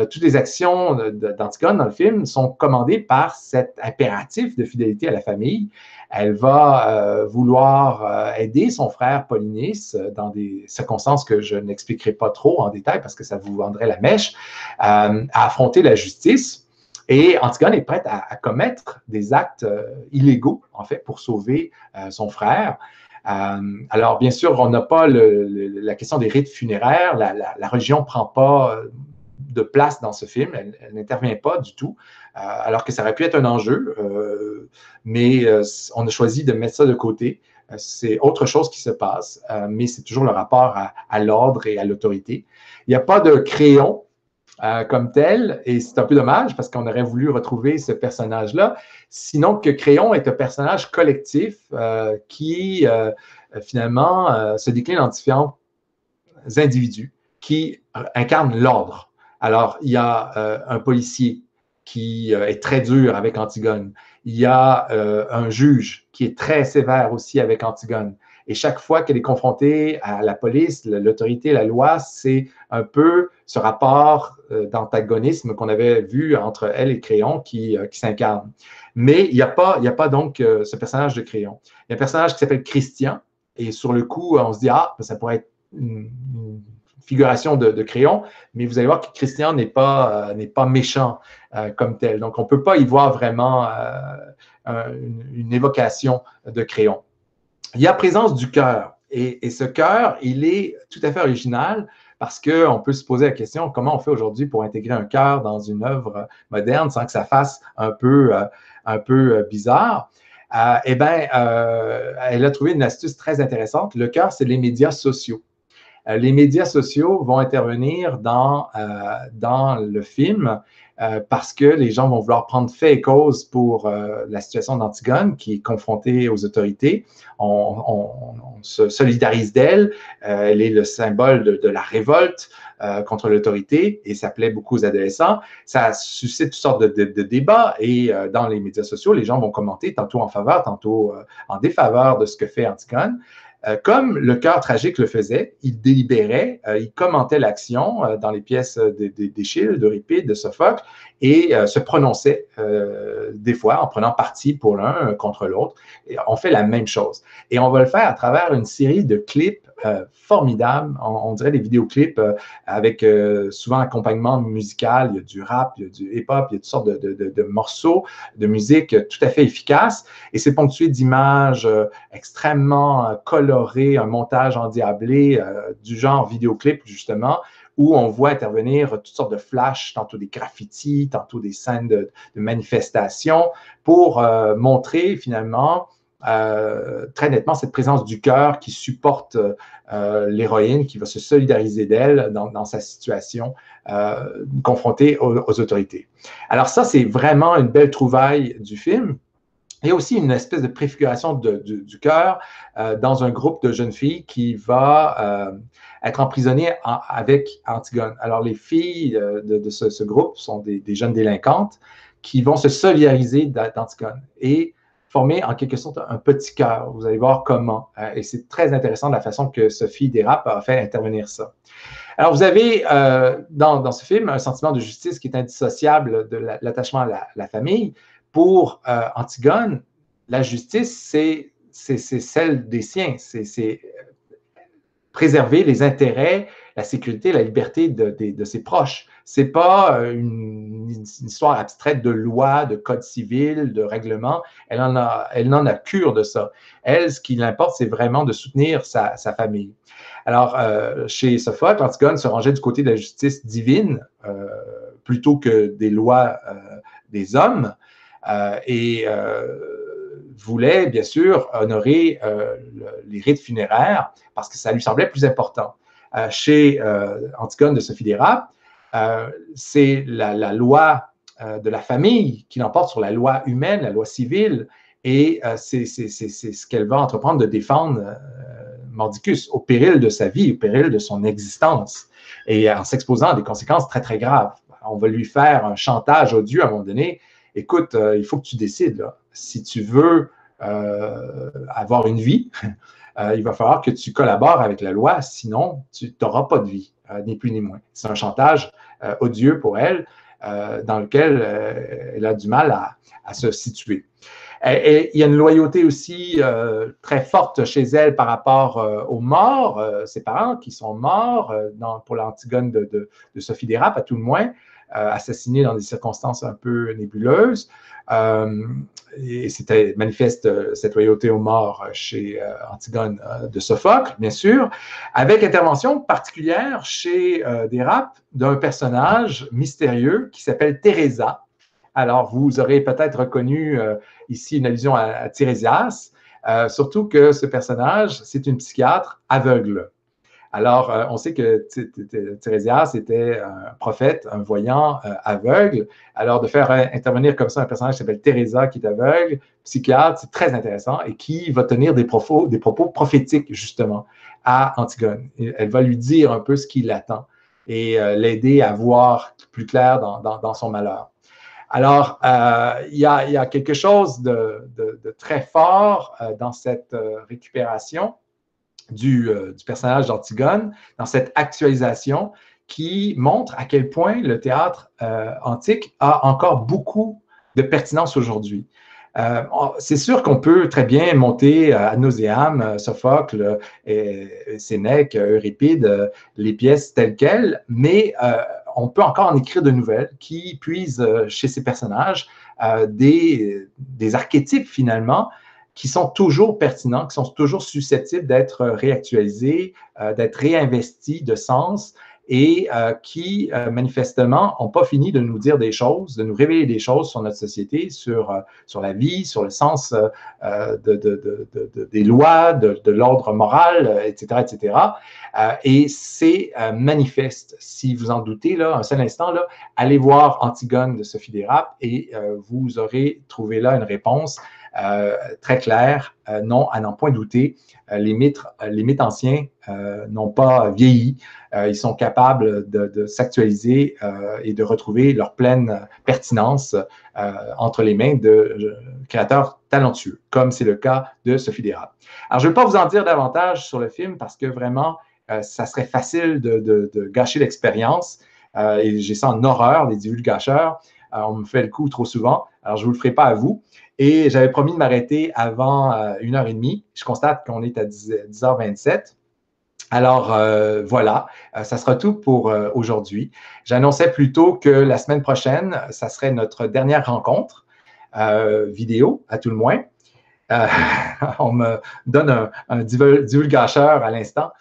toutes les actions d'Antigone dans le film sont commandées par cet impératif de fidélité à la famille. Elle va vouloir aider son frère Polynice dans des circonstances que je n'expliquerai pas trop en détail parce que ça vous vendrait la mèche, à affronter la justice. Et Antigone est prête à commettre des actes illégaux, en fait, pour sauver son frère. Alors, bien sûr, on n'a pas la question des rites funéraires. La religion ne prend pas de place dans ce film. Elle n'intervient pas du tout, alors que ça aurait pu être un enjeu, mais on a choisi de mettre ça de côté. C'est autre chose qui se passe, mais c'est toujours le rapport à l'ordre et à l'autorité. Il n'y a pas de Créon comme tel, et c'est un peu dommage parce qu'on aurait voulu retrouver ce personnage-là, sinon que Créon est un personnage collectif qui, finalement, se décline en différents individus qui incarnent l'ordre. Alors, il y a un policier qui est très dur avec Antigone. Il y a un juge qui est très sévère aussi avec Antigone. Et chaque fois qu'elle est confrontée à la police, l'autorité, la loi, c'est un peu ce rapport d'antagonisme qu'on avait vu entre elle et Créon qui s'incarne. Mais il n'y a pas donc ce personnage de Créon. Il y a un personnage qui s'appelle Christian, et sur le coup, on se dit, ah, ça pourrait être une figuration de Créon, mais vous allez voir que Christian n'est pas méchant comme tel. Donc, on ne peut pas y voir vraiment une évocation de Créon. Il y a présence du cœur. Et ce cœur, il est tout à fait original parce qu'on peut se poser la question, comment on fait aujourd'hui pour intégrer un cœur dans une œuvre moderne sans que ça fasse un peu bizarre? Eh bien, elle a trouvé une astuce très intéressante. Le cœur, c'est les médias sociaux. Les médias sociaux vont intervenir dans le film parce que les gens vont vouloir prendre fait et cause pour la situation d'Antigone qui est confrontée aux autorités. On se solidarise d'elle. Elle est le symbole de la révolte contre l'autorité et ça plaît beaucoup aux adolescents. Ça suscite toutes sortes de débats et dans les médias sociaux, les gens vont commenter tantôt en faveur, tantôt en défaveur de ce que fait Antigone. Comme le cœur tragique le faisait, il délibérait, il commentait l'action dans les pièces d'Échille, d'Euripide, de Sophocle, et se prononçait des fois en prenant parti pour l'un contre l'autre. On fait la même chose. Et on va le faire à travers une série de clips formidables. On dirait des vidéoclips avec souvent accompagnement musical. Il y a du rap, il y a du hip-hop, il y a toutes sortes de morceaux de musique tout à fait efficaces. Et c'est ponctué d'images extrêmement colorées, un montage endiablé du genre vidéoclip, justement, où on voit intervenir toutes sortes de flashs, tantôt des graffitis, tantôt des scènes de manifestations, pour montrer finalement très nettement cette présence du cœur qui supporte l'héroïne, qui va se solidariser d'elle dans sa situation confrontée aux autorités. Alors ça, c'est vraiment une belle trouvaille du film. Il y a aussi une espèce de préfiguration du cœur dans un groupe de jeunes filles qui va être emprisonné avec Antigone. Alors, les filles de ce groupe sont des jeunes délinquantes qui vont se solidariser d'Antigone et former en quelque sorte un petit cœur. Vous allez voir comment. Et c'est très intéressant de la façon que Sophie d'Érap a fait intervenir ça. Alors, vous avez dans ce film un sentiment de justice qui est indissociable de l'attachement à la famille. Pour Antigone, la justice, c'est celle des siens. C'est préserver les intérêts, la sécurité, la liberté de ses proches. Ce n'est pas une histoire abstraite de loi, de code civil, de règlement. Elle n'en a cure de ça. Elle, ce qui l'importe, c'est vraiment de soutenir sa famille. Alors, chez Sophocle, Antigone se rangeait du côté de la justice divine plutôt que des lois des hommes et voulait, bien sûr, honorer les rites funéraires parce que ça lui semblait plus important. Chez Antigone de Sophie d'Érap, c'est la loi de la famille qui l'emporte sur la loi humaine, la loi civile, Et c'est ce qu'elle va entreprendre de défendre Mordicus au péril de sa vie, au péril de son existence, et en s'exposant à des conséquences très, très graves. On va lui faire un chantage odieux à un moment donné. Écoute, il faut que tu décides, là. Si tu veux avoir une vie, il va falloir que tu collabores avec la loi, sinon tu n'auras pas de vie, ni plus ni moins. C'est un chantage odieux pour elle, dans lequel elle a du mal à se situer. Et il y a une loyauté aussi très forte chez elle par rapport aux morts, ses parents qui sont morts pour l'Antigone de Sophie Dérap, à tout le moins, assassinés dans des circonstances un peu nébuleuses. Et c'était manifeste cette loyauté aux morts chez Antigone de Sophocle, bien sûr, avec intervention particulière chez Dérap d'un personnage mystérieux qui s'appelle Teresa. Alors, vous aurez peut-être reconnu ici une allusion à Tirésias, surtout que ce personnage, c'est une psychiatre aveugle. Alors, on sait que Tirésias était un prophète, un voyant aveugle. Alors, de faire intervenir comme ça un personnage qui s'appelle Teresa, qui est aveugle, psychiatre, c'est très intéressant et qui va tenir des propos prophétiques, justement, à Antigone. Et elle va lui dire un peu ce qui l'attend et l'aider à voir plus clair dans son malheur. Alors, il y a quelque chose de très fort dans cette récupération du personnage d'Antigone, dans cette actualisation qui montre à quel point le théâtre antique a encore beaucoup de pertinence aujourd'hui. C'est sûr qu'on peut très bien monter ad nauseam Sophocle, Sénèque, Euripide, les pièces telles quelles, mais on peut encore en écrire de nouvelles qui puisent chez ces personnages des archétypes finalement qui sont toujours pertinents, qui sont toujours susceptibles d'être réactualisés, d'être réinvestis de sens et qui, manifestement, n'ont pas fini de nous dire des choses, de nous révéler des choses sur notre société, sur la vie, sur le sens des lois, de l'ordre moral, etc., etc. Et c'est manifeste. Si vous en doutez, là, un seul instant, là, allez voir Antigone de Sophie Dérap et vous aurez trouvé là une réponse très claire, non, à n'en point douter. Les mythes anciens n'ont pas vieilli. Ils sont capables de s'actualiser et de retrouver leur pleine pertinence entre les mains de créateurs talentueux, comme c'est le cas de Sophie Dérap. Alors, je ne vais pas vous en dire davantage sur le film parce que vraiment, ça serait facile de gâcher l'expérience. Et j'ai ça en horreur, les divulgateurs. On me fait le coup trop souvent. Alors, je ne vous le ferai pas à vous. Et j'avais promis de m'arrêter avant 1h30. Je constate qu'on est à 10h27. Alors, voilà, ça sera tout pour aujourd'hui. J'annonçais plutôt que la semaine prochaine, ça serait notre dernière rencontre vidéo, à tout le moins. On me donne un divulgateur à l'instant.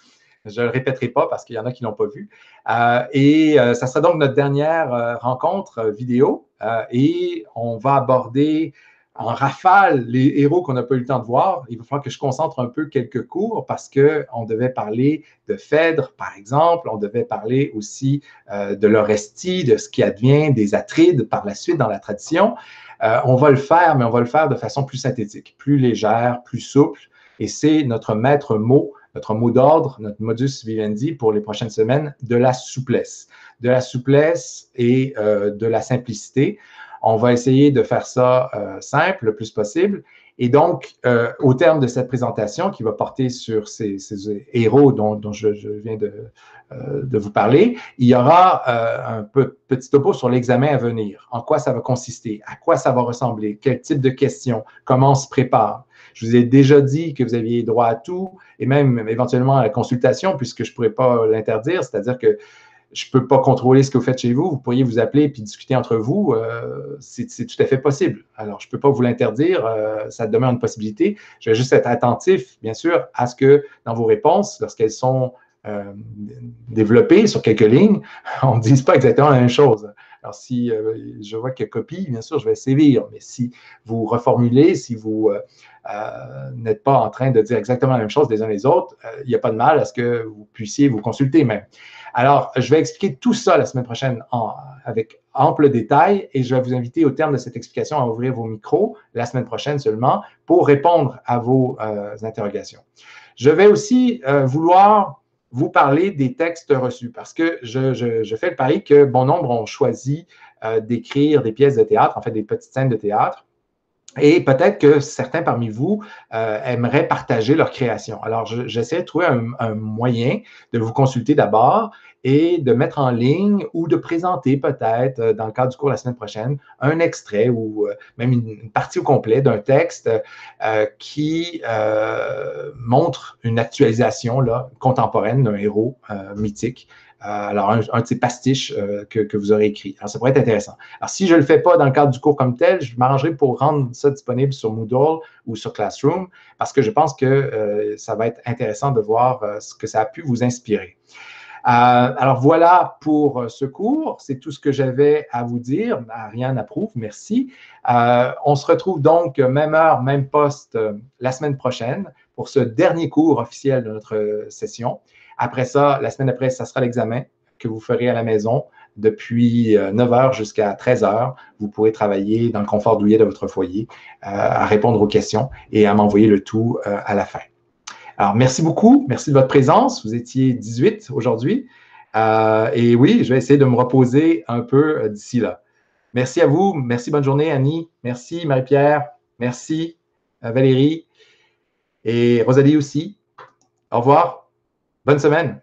Je ne le répéterai pas parce qu'il y en a qui ne l'ont pas vu. Ça sera donc notre dernière rencontre vidéo et on va aborder en rafale les héros qu'on n'a pas eu le temps de voir. Il va falloir que je concentre un peu quelques cours parce qu'on devait parler de Phèdre, par exemple. On devait parler aussi de l'Orestie, de ce qui advient des Atrides par la suite dans la tradition. On va le faire, mais on va le faire de façon plus synthétique, plus légère, plus souple. Et c'est notre maître mot, notre mot d'ordre, notre modus vivendi pour les prochaines semaines, de la souplesse. De la souplesse et de la simplicité. On va essayer de faire ça simple le plus possible. Et donc, au terme de cette présentation qui va porter sur ces héros dont je viens de vous parler, il y aura un petit topo sur l'examen à venir. En quoi ça va consister? À quoi ça va ressembler? Quel type de questions? Comment on se prépare? Je vous ai déjà dit que vous aviez droit à tout et même éventuellement à la consultation puisque je ne pourrais pas l'interdire, c'est-à-dire que je ne peux pas contrôler ce que vous faites chez vous. Vous pourriez vous appeler et discuter entre vous. C'est tout à fait possible. Alors, je ne peux pas vous l'interdire. Ça demeure une possibilité. Je vais juste être attentif, bien sûr, à ce que dans vos réponses, lorsqu'elles sont développées sur quelques lignes, on ne dise pas exactement la même chose. Alors, si je vois qu'il y a copie, bien sûr, je vais sévir. Mais si vous reformulez, si vous n'êtes pas en train de dire exactement la même chose les uns les autres, il n'y a pas de mal à ce que vous puissiez vous consulter même. Alors, je vais expliquer tout ça la semaine prochaine avec ample détail et je vais vous inviter au terme de cette explication à ouvrir vos micros la semaine prochaine seulement pour répondre à vos interrogations. Je vais aussi vouloir vous parler des textes reçus parce que je fais le pari que bon nombre ont choisi d'écrire des pièces de théâtre, en fait des petites scènes de théâtre. Et peut-être que certains parmi vous aimeraient partager leur création. Alors, j'essaie de trouver un moyen de vous consulter d'abord et de mettre en ligne ou de présenter peut-être, dans le cadre du cours la semaine prochaine, un extrait ou même une partie au complet d'un texte qui montre une actualisation là, contemporaine d'un héros mythique. Alors, un de ces pastiches que vous aurez écrit. Alors, ça pourrait être intéressant. Alors, si je ne le fais pas dans le cadre du cours comme tel, je m'arrangerai pour rendre ça disponible sur Moodle ou sur Classroom parce que je pense que ça va être intéressant de voir ce que ça a pu vous inspirer. Alors, voilà pour ce cours. C'est tout ce que j'avais à vous dire. Ariane approuve, merci. On se retrouve donc même heure, même poste la semaine prochaine pour ce dernier cours officiel de notre session. Après ça, la semaine après, ça sera l'examen que vous ferez à la maison depuis 9 h jusqu'à 13 h. Vous pourrez travailler dans le confort douillet de votre foyer à répondre aux questions et à m'envoyer le tout à la fin. Alors, merci beaucoup. Merci de votre présence. Vous étiez 18 aujourd'hui. Et oui, je vais essayer de me reposer un peu d'ici là. Merci à vous. Merci, bonne journée, Annie. Merci, Marie-Pierre. Merci, Valérie. Et Rosalie aussi. Au revoir. Bonne semaine.